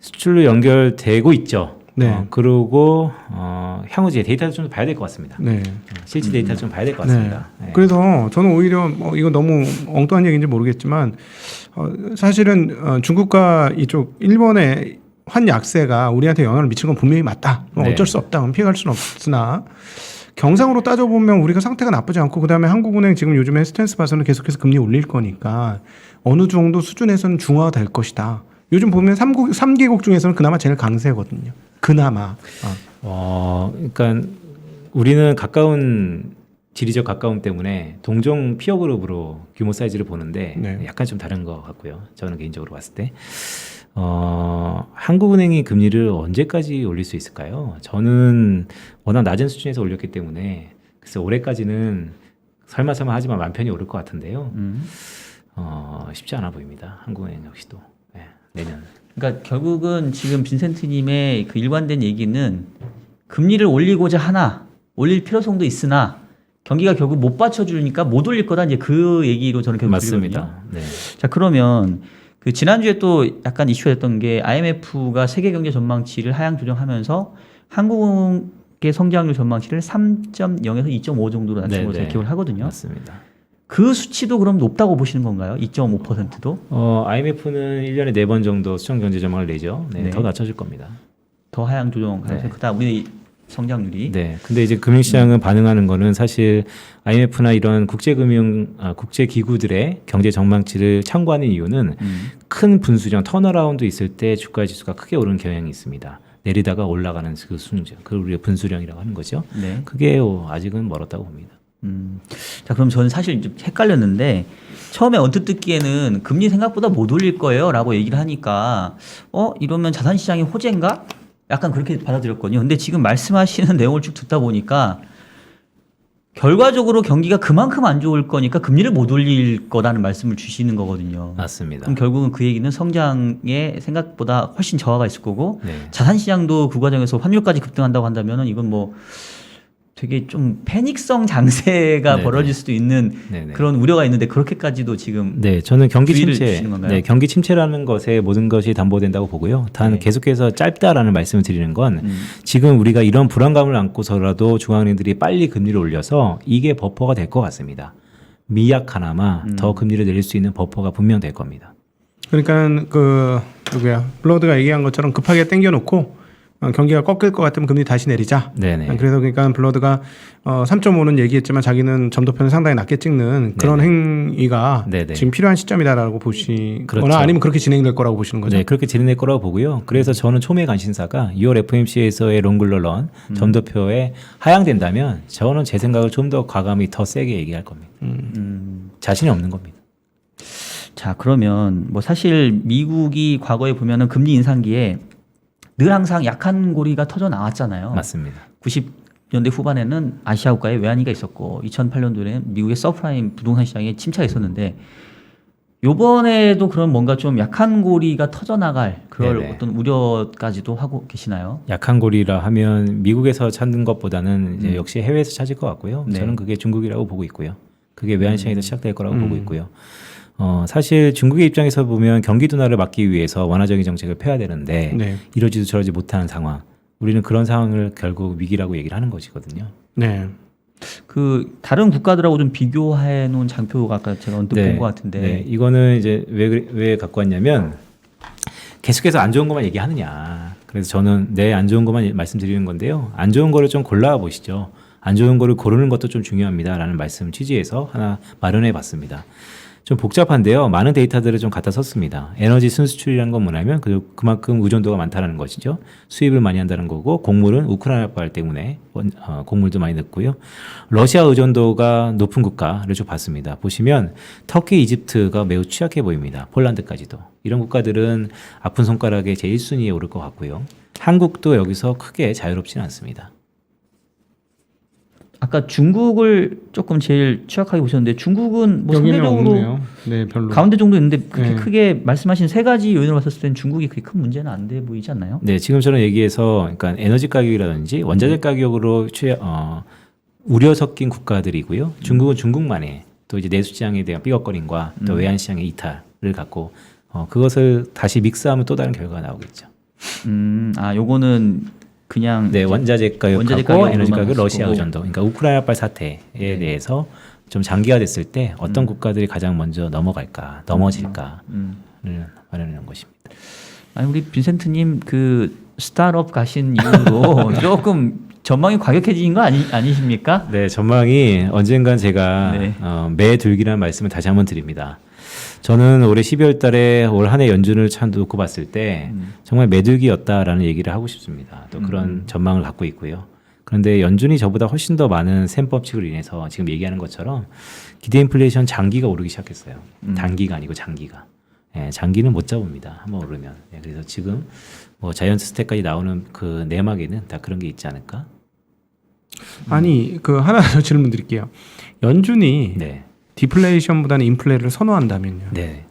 수출로 연결되고 있죠. 네. 그리고 향후 이제 데이터를 좀 봐야 될 것 같습니다. 네. 실제 데이터를 좀 봐야 될 것 같습니다. 네. 네. 그래서 저는 오히려 이거 너무 엉뚱한 얘기인지 모르겠지만 사실은 중국과 이쪽 일본의 환 약세가 우리한테 영향을 미치는 건 분명히 맞다. 네. 어쩔 수 없다. 그럼 피해갈 수는 없으나 경상으로 따져보면 우리가 상태가 나쁘지 않고 그다음에 한국은행 지금 요즘에 스탠스 봐서는 계속해서 금리 올릴 거니까 어느 정도 수준에서는 중화가 될 것이다. 요즘 보면 3개국 중에서는 그나마 제일 강세거든요. 그나마. 그러니까 우리는 지리적 가까움 때문에 동종 피어 그룹으로 규모 사이즈를 보는데 네. 약간 좀 다른 것 같고요. 저는 개인적으로 봤을 때. 한국은행이 금리를 언제까지 올릴 수 있을까요? 저는 워낙 낮은 수준에서 올렸기 때문에 글쎄 올해까지는 설마 하지만 만 편히 오를 것 같은데요. 쉽지 않아 보입니다. 한국은행 역시도 내년. 그러니까 결국은 지금 빈센트님의 그 일관된 얘기는 금리를 올리고자 하나 올릴 필요성도 있으나 경기가 결국 못 받쳐주니까 못 올릴 거다 이제 그 얘기로 저는 계속 들리거든요. 맞습니다. 네. 자 그러면 그 지난주에 또 약간 이슈가 됐던 게 IMF가 세계 경제 전망치를 하향 조정하면서 한국의 성장률 전망치를 3.0에서 2.5 정도로 낮춘 것으로 기록을 하거든요. 맞습니다. 그 수치도 그럼 높다고 보시는 건가요? 2.5%도? IMF는 1년에 4번 정도 수정 경제 전망을 내죠. 네, 네. 더 낮춰줄 겁니다. 더 하향 조정. 네. 그다음 우리 성장률이. 네. 근데 이제 금융시장은 반응하는 거는 사실 IMF나 이런 국제 기구들의 경제 전망치를 참고하는 이유는 큰 분수령 턴어라운드 있을 때 주가 지수가 크게 오르는 경향이 있습니다. 내리다가 올라가는 그 수능, 그걸 우리가 분수령이라고 하는 거죠. 네. 그게 아직은 멀었다고 봅니다. 자, 그럼 저는 사실 좀 헷갈렸는데 처음에 언뜻 듣기에는 금리 생각보다 못 올릴 거예요라고 얘기를 하니까 이러면 자산시장이 호재인가? 약간 그렇게 받아들였거든요. 근데 지금 말씀하시는 내용을 쭉 듣다 보니까 결과적으로 경기가 그만큼 안 좋을 거니까 금리를 못 올릴 거라는 말씀을 주시는 거거든요. 맞습니다. 그럼 결국은 그 얘기는 성장에 생각보다 훨씬 저하가 있을 거고 네. 자산시장도 그 과정에서 환율까지 급등한다고 한다면은 이건 뭐 되게 좀 패닉성 장세가 네네. 벌어질 수도 있는 네네. 그런 우려가 있는데 그렇게까지도 지금 네, 저는 경기 주의를 침체, 주시는 건가요? 네, 경기 침체라는 것에 모든 것이 담보된다고 보고요. 단 네. 계속해서 짧다라는 말씀을 드리는 건 지금 우리가 이런 불안감을 안고서라도 중앙은행들이 빨리 금리를 올려서 이게 버퍼가 될 것 같습니다. 미약하나마 더 금리를 내릴 수 있는 버퍼가 분명 될 겁니다. 그러니까 그 누구야 블러드가 얘기한 것처럼 급하게 땡겨놓고 경기가 꺾일 것 같으면 금리 다시 내리자. 네네. 그래서 그러니까 블러드가 3.5는 얘기했지만 자기는 점도표는 상당히 낮게 찍는 그런 행위가 네네. 지금 필요한 시점이다라고 보시거나 그렇죠. 아니면 그렇게 진행될 거라고 보시는 거죠. 네, 그렇게 진행될 거라고 보고요. 그래서 저는 초미의 관심사가 6월 FOMC에서의 롱글러런 점도표에 하향된다면 저는 제 생각을 좀 더 과감히 더 세게 얘기할 겁니다. 자신이 없는 겁니다. 자, 그러면 뭐 사실 미국이 과거에 보면은 금리 인상기에 늘 항상 약한 고리가 터져 나왔잖아요. 맞습니다. 90년대 후반에는 아시아 국가에 외환위기가 있었고 2008년도에는 미국의 서프라임 부동산 시장에 침체가 있었는데 요번에도 그런 뭔가 좀 약한 고리가 터져 나갈 그럴 네네. 어떤 우려까지도 하고 계시나요? 약한 고리라 하면 미국에서 찾는 것보다는 이제 역시 해외에서 찾을 것 같고요. 네. 저는 그게 중국이라고 보고 있고요. 그게 외환시장에서 시작될 거라고 보고 있고요. 사실 중국의 입장에서 보면 경기 둔화를 막기 위해서 완화적인 정책을 펴야 되는데 네. 이러지도 저러지 못하는 상황. 우리는 그런 상황을 결국 위기라고 얘기를 하는 것이거든요. 네. 그 다른 국가들하고 좀 비교해 놓은 장표가 아까 제가 언뜻 네. 본 것 같은데 네. 이거는 이제 왜 갖고 왔냐면 계속해서 안 좋은 것만 얘기하느냐. 그래서 저는 안 좋은 것만 말씀드리는 건데요. 안 좋은 거를 좀 골라 보시죠. 안 좋은 거를 고르는 것도 좀 중요합니다라는 말씀 취지에서 하나 마련해 봤습니다. 좀 복잡한데요. 많은 데이터들을 좀 갖다 썼습니다. 에너지 순수출이라는 건 뭐냐면 그만큼 의존도가 많다는 것이죠. 수입을 많이 한다는 거고 곡물은 우크라이나발 때문에 곡물도 많이 넣고요. 러시아 의존도가 높은 국가를 좀 봤습니다. 보시면 터키, 이집트가 매우 취약해 보입니다. 폴란드까지도. 이런 국가들은 아픈 손가락에 제1순위에 오를 것 같고요. 한국도 여기서 크게 자유롭지는 않습니다. 아까 중국을 조금 제일 취약하게 보셨는데 중국은 뭐 여기는 상대적으로 없네요. 네, 별로. 가운데 정도 있는데 그렇게 네. 크게 말씀하신 세 가지 요인으로 봤을 때는 중국이 그렇게 큰 문제는 안 돼 보이지 않나요? 네, 지금처럼 얘기해서 그러니까 에너지 가격이라든지 원자재 가격으로 우려 섞인 국가들이고요. 중국은 중국만의 또 이제 내수시장에 대한 삐걱거림과 또 외환시장의 이탈을 갖고 그것을 다시 믹스하면 또 다른 결과가 나오겠죠. 요거는 그냥 네, 원자재 원자재 가격하고 가격으로만 에너지 가격 봤을 러시아 거고. 의존도. 그러니까 우크라이나발 사태에 대해서 좀 장기화 됐을 때 어떤 국가들이 가장 먼저 넘어질까를 마련하는 것입니다. 아니 우리 빈센트님 그 스타트업 가신 이후로 조금 전망이 과격해진 거 아니십니까? 네, 전망이 언젠간 제가 네. 매둘기라는 말씀을 다시 한번 드립니다. 저는 올해 12월 달에 올 한 해 연준을 참 놓고 봤을 때 정말 매둘기였다라는 얘기를 하고 싶습니다. 또 그런 전망을 갖고 있고요. 그런데 연준이 저보다 훨씬 더 많은 셈법칙으로 인해서 지금 얘기하는 것처럼 기대 인플레이션 장기가 오르기 시작했어요. 단기가 아니고 장기가. 예, 장기는 못 잡습니다. 한번 오르면. 예, 그래서 지금 뭐 자이언트 스택까지 나오는 그 내막에는 다 그런 게 있지 않을까? 아니, 그 하나 더 질문 드릴게요. 연준이 네. 디플레이션보다는 인플레를 선호한다면요. 네.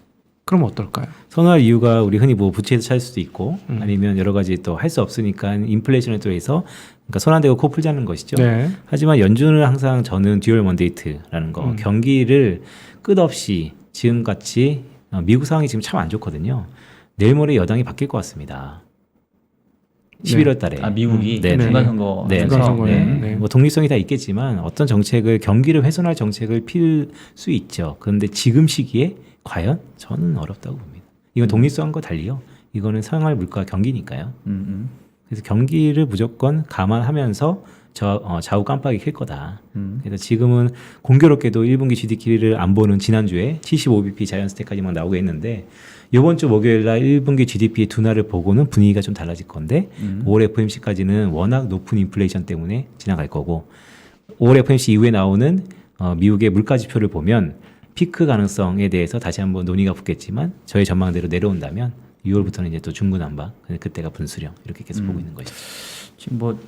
그럼 어떨까요? 선호할 이유가 우리 흔히 뭐 부채에서 찾을 수도 있고 아니면 여러 가지 또 할 수 없으니까 인플레이션에 또 해서 그러니까 손 안 대고 코 풀자는 것이죠. 네. 하지만 연준은 항상 저는 듀얼 먼데이트라는 거 경기를 끝없이 지금같이 미국 상황이 지금 참 안 좋거든요. 내일 모레 여당이 바뀔 것 같습니다. 11월 달에. 미국이 네, 네. 중간선거 네, 중간선거에. 네. 네. 뭐 독립성이 다 있겠지만 어떤 정책을 경기를 훼손할 정책을 필 수 있죠. 그런데 지금 시기에 과연 저는 어렵다고 봅니다. 이건 독립성과 달리요. 이거는 생활 물가 경기니까요. 그래서 경기를 무조건 감안하면서 좌우 깜빡이 킬 거다. 그래서 지금은 공교롭게도 1분기 GDP를 안 보는 지난주에 75bp 자이언스텍까지만 나오고 있는데 이번 주 목요일 날 1분기 GDP 둔화를 보고는 분위기가 좀 달라질 건데 5월 FOMC까지는 워낙 높은 인플레이션 때문에 지나갈 거고 5월 FOMC 이후에 나오는 미국의 물가 지표를 보면 피크 가능성에 대해서 다시 한번 논의가 붙겠지만 저희 전망대로 내려온다면 6월부터는 이제 또 중구난방, 그때가 분수령 이렇게 계속 보고 있는 거죠. 지금 뭐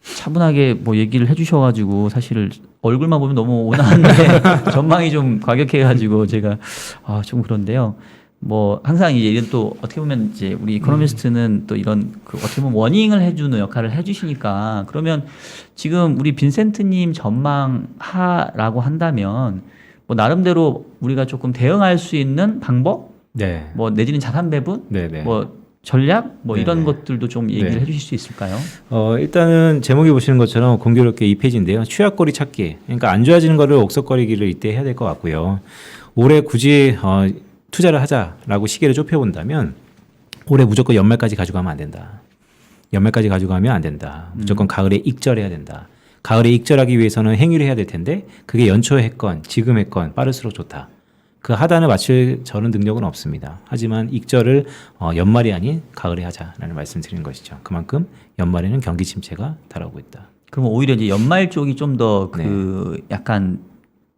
차분하게 뭐 얘기를 해주셔가지고 사실 얼굴만 보면 너무 온화한데 전망이 좀 과격해가지고 제가 좀 그런데요. 뭐 항상 이제 이런 또 어떻게 보면 이제 우리 이코노미스트는 또 이런 그 어떻게 보면 워닝을 해주는 역할을 해주시니까 그러면 지금 우리 빈센트님 전망하라고 한다면 뭐 나름대로 우리가 조금 대응할 수 있는 방법, 네. 뭐 내지는 자산 배분, 네네. 뭐 전략, 뭐 이런 네네. 것들도 좀 얘기를 네. 해주실 수 있을까요? 일단은 제목에 보시는 것처럼 공교롭게 이 페이지인데요. 취약거리 찾기. 그러니까 안 좋아지는 거를 옥석거리기를 이때 해야 될 것 같고요. 올해 굳이 투자를 하자라고 시계를 좁혀본다면 올해 무조건 연말까지 가져가면 안 된다. 연말까지 가져가면 안 된다. 무조건 가을에 익절해야 된다. 가을에 익절하기 위해서는 행위를 해야 될 텐데 그게 연초에 했건 지금 했건 빠를수록 좋다. 그 하단을 맞출 저는 능력은 없습니다. 하지만 익절을 연말이 아닌 가을에 하자라는 말씀드리는 것이죠. 그만큼 연말에는 경기 침체가 달아오고 있다. 그럼 오히려 이제 연말 쪽이 좀 더 그 약간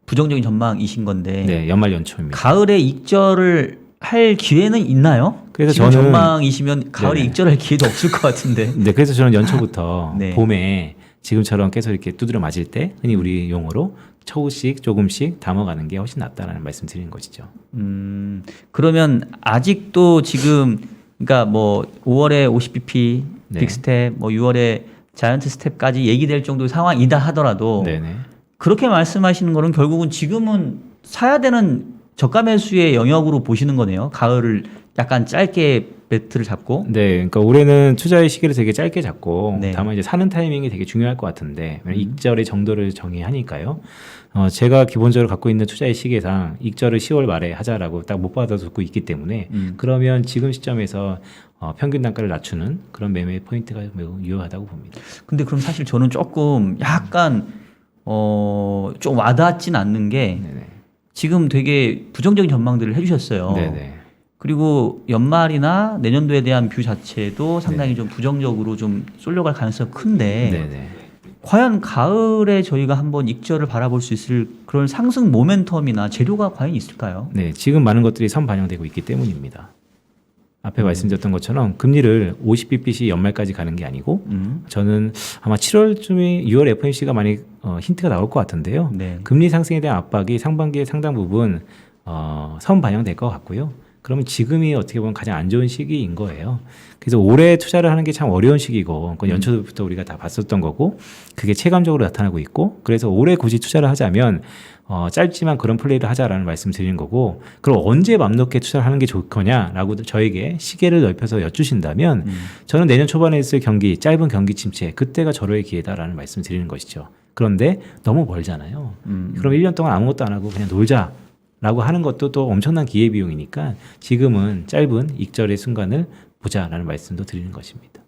부정적인 전망이신 건데 네, 연말 연초입니다. 가을에 익절을 할 기회는 있나요? 그래서 지금 저는- 전망이시면 가을에 네네. 익절할 기회도 없을 것 같은데. 네, 그래서 저는 연초부터 네. 봄에 지금처럼 계속 이렇게 두드려 맞을 때 흔히 우리 용어로 초씩 조금씩 담아가는 게 훨씬 낫다라는 말씀 드리는 것이죠. 그러면 아직도 지금 그러니까 뭐 5월에 50bp 네. 빅스텝, 뭐 6월에 자이언트 스텝까지 얘기될 정도의 상황이다 하더라도 네네. 그렇게 말씀하시는 거는 결국은 지금은 사야 되는 저가 매수의 영역으로 보시는 거네요. 가을을 약간 짧게 배트를 잡고. 네, 그러니까 올해는 투자의 시기를 되게 짧게 잡고 네. 다만 이제 사는 타이밍이 되게 중요할 것 같은데 익절의 정도를 정의하니까요. 제가 기본적으로 갖고 있는 투자의 시계상 익절을 10월 말에 하자라고 딱 못 받아두고 있기 때문에 그러면 지금 시점에서 평균 단가를 낮추는 그런 매매 포인트가 매우 유효하다고 봅니다. 근데 그럼 사실 저는 조금 약간 좀 와닿진 않는 게 네네. 지금 되게 부정적인 전망들을 해주셨어요. 네네. 그리고 연말이나 내년도에 대한 뷰 자체도 상당히 좀 부정적으로 좀 쏠려갈 가능성이 큰데 네네. 과연 가을에 저희가 한번 익절을 바라볼 수 있을 그런 상승 모멘텀이나 재료가 과연 있을까요? 네, 지금 많은 것들이 선반영되고 있기 때문입니다. 앞에 말씀드렸던 것처럼 금리를 50bp씩 연말까지 가는 게 아니고 저는 아마 7월쯤에 6월 FOMC가 많이 힌트가 나올 것 같은데요. 네. 금리 상승에 대한 압박이 상반기에 상당 부분 선반영될 것 같고요. 그러면 지금이 어떻게 보면 가장 안 좋은 시기인 거예요. 그래서 올해 투자를 하는 게 참 어려운 시기고 그건 연초부터 우리가 다 봤었던 거고 그게 체감적으로 나타나고 있고 그래서 올해 굳이 투자를 하자면 짧지만 그런 플레이를 하자라는 말씀 드리는 거고 그럼 언제 맘 놓게 투자를 하는 게 좋거냐라고 저에게 시계를 넓혀서 여쭈신다면 저는 내년 초반에 있을 경기 짧은 경기 침체 그때가 절호의 기회다라는 말씀 드리는 것이죠. 그런데 너무 멀잖아요. 그럼 1년 동안 아무것도 안 하고 그냥 놀자 라고 하는 것도 또 엄청난 기회비용이니까 지금은 짧은 익절의 순간을 보자라는 말씀도 드리는 것입니다.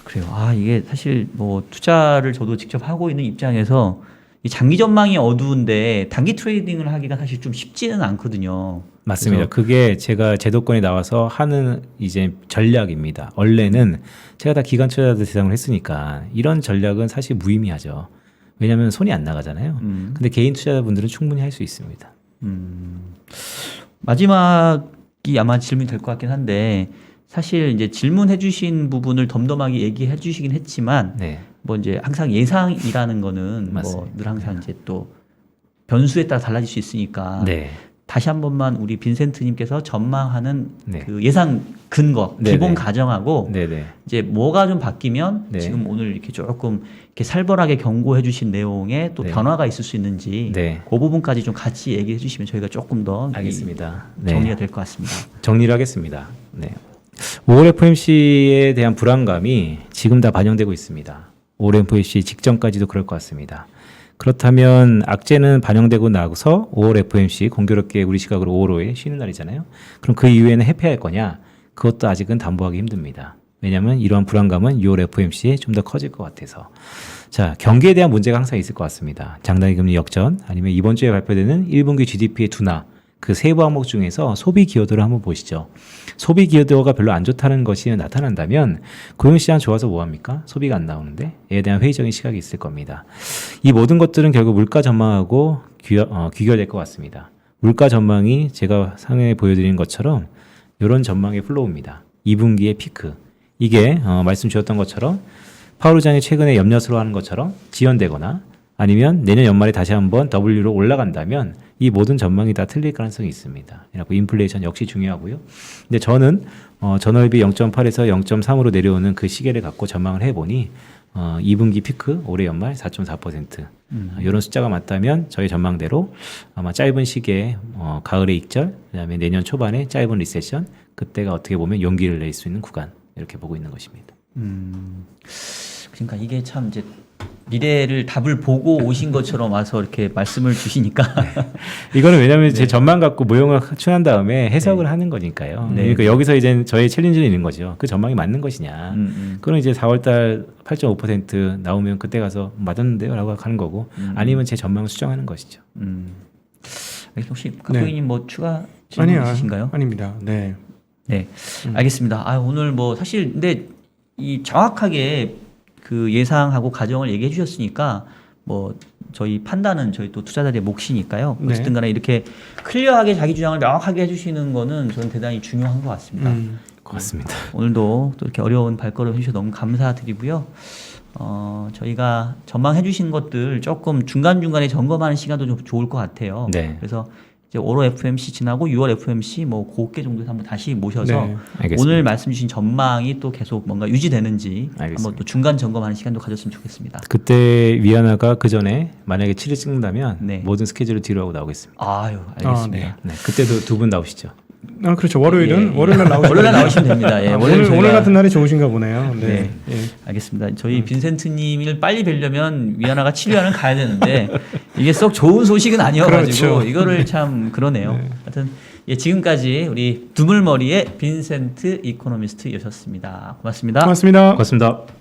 그래요. 이게 사실 뭐 투자를 저도 직접 하고 있는 입장에서 이 장기 전망이 어두운데 단기 트레이딩을 하기가 사실 좀 쉽지는 않거든요. 맞습니다. 그게 제가 제도권에 나와서 하는 이제 전략입니다. 원래는 제가 다 기관 투자자들 대상으로 했으니까 이런 전략은 사실 무의미하죠. 왜냐하면 손이 안 나가잖아요. 근데 개인 투자자분들은 충분히 할 수 있습니다. 마지막이 아마 질문이 될 것 같긴 한데 사실 이제 질문해주신 부분을 덤덤하게 얘기해주시긴 했지만 네. 뭐 이제 항상 예상이라는 거는 뭐 맞습니다. 늘 항상 이제 또 변수에 따라 달라질 수 있으니까 네. 다시 한 번만 우리 빈센트님께서 전망하는 네. 그 예상 근거 네네. 기본 가정하고 네네. 이제 뭐가 좀 바뀌면 네. 지금 오늘 이렇게 조금 이렇게 살벌하게 경고해 주신 내용에 또 네. 변화가 있을 수 있는지 네. 그 부분까지 좀 같이 얘기해 주시면 저희가 조금 더 알겠습니다. 이 네. 정리가 될 것 같습니다. 정리를 하겠습니다. 네. 5월 FOMC에 대한 불안감이 지금 다 반영되고 있습니다. 5월 FOMC 직전까지도 그럴 것 같습니다. 그렇다면 악재는 반영되고 나서 5월 FOMC 공교롭게 우리 시각으로 5월 5일 쉬는 날이잖아요. 그럼 그 이후에는 회피할 거냐? 그것도 아직은 담보하기 힘듭니다. 왜냐하면 이러한 불안감은 6월 FOMC에 좀 더 커질 것 같아서. 자, 경기에 대한 문제가 항상 있을 것 같습니다. 장단기 금리 역전 아니면 이번 주에 발표되는 1분기 GDP의 둔화 그 세부 항목 중에서 소비 기여도를 한번 보시죠. 소비 기여도가 별로 안 좋다는 것이 나타난다면 고용시장 좋아서 뭐합니까? 소비가 안 나오는데 이에 대한 회의적인 시각이 있을 겁니다. 이 모든 것들은 결국 물가 전망하고 귀결될 것 같습니다. 물가 전망이 제가 상에 보여드린 것처럼 이런 전망의 플로우입니다. 2분기의 피크. 이게 말씀 주셨던 것처럼 파월 의장이 최근에 염려스러워하는 것처럼 지연되거나 아니면 내년 연말에 다시 한번 W로 올라간다면 이 모든 전망이 다 틀릴 가능성이 있습니다. 그래서 인플레이션 역시 중요하고요. 근데 저는 전월비 0.8에서 0.3으로 내려오는 그 시계를 갖고 전망을 해보니 2분기 피크 올해 연말 4.4% 이런 숫자가 맞다면 저희 전망대로 아마 짧은 시기에 가을의 익절 그다음에 내년 초반에 짧은 리세션 그때가 어떻게 보면 용기를 낼 수 있는 구간 이렇게 보고 있는 것입니다. 그러니까 이게 참 이제 미래를 답을 보고 오신 것처럼 와서 이렇게 말씀을 주시니까 이거는 왜냐하면 제 전망 갖고 모형을 추한 다음에 해석을 하는 거니까요. 네. 그러니까 여기서 이제 저의 챌린지는 있는 거죠. 그 전망이 맞는 것이냐. 그럼 이제 4월달 8.5% 나오면 그때 가서 맞았는데요라고 하는 거고 아니면 제 전망을 수정하는 것이죠. 혹시 각부인님 뭐 추가 질문 아니요, 있으신가요? 아닙니다. 네. 네, 알겠습니다. 오늘 뭐 사실 근데 이 정확하게 그 예상하고 가정을 얘기해 주셨으니까 뭐 저희 판단은 저희 또 투자자들의 몫이니까요. 네. 어쨌든 간에 이렇게 클리어하게 자기 주장을 명확하게 해주시는 거는 저는 대단히 중요한 것 같습니다. 고맙습니다. 오늘도 또 이렇게 어려운 발걸음 해주셔서 너무 감사드리고요. 저희가 전망해 주신 것들 조금 중간중간에 점검하는 시간도 좀 좋을 것 같아요. 네. 그래서 이제 5월 FOMC 지나고 6월 FOMC 뭐 고개 정도에서 한번 다시 모셔서 네. 알겠습니다. 오늘 말씀 주신 전망이 또 계속 뭔가 유지되는지 알겠습니다. 한번 또 중간 점검하는 시간도 가졌으면 좋겠습니다. 그때 위안화가 그 전에 만약에 7일 찍는다면 네. 모든 스케줄을 뒤로 하고 나오겠습니다. 아유, 알겠습니다. 네, 그때도 두 분 나오시죠. 그렇죠. 월요일은 예, 예. 월요일날 나오시면 월요일날 나오시면 됩니다. 예, 월요일 오늘 저희가- 같은 날이 좋으신가 보네요. 네. 네. 예. 알겠습니다. 저희 빈센트님을 빨리 뵈려면 위안화가 7위안을 가야 되는데 이게 썩 좋은 소식은 아니어가지고 그렇죠. 이거를 참 그러네요. 하여튼 예, 지금까지 우리 두물머리의 빈센트 이코노미스트였습니다. 고맙습니다. 고맙습니다. 고맙습니다.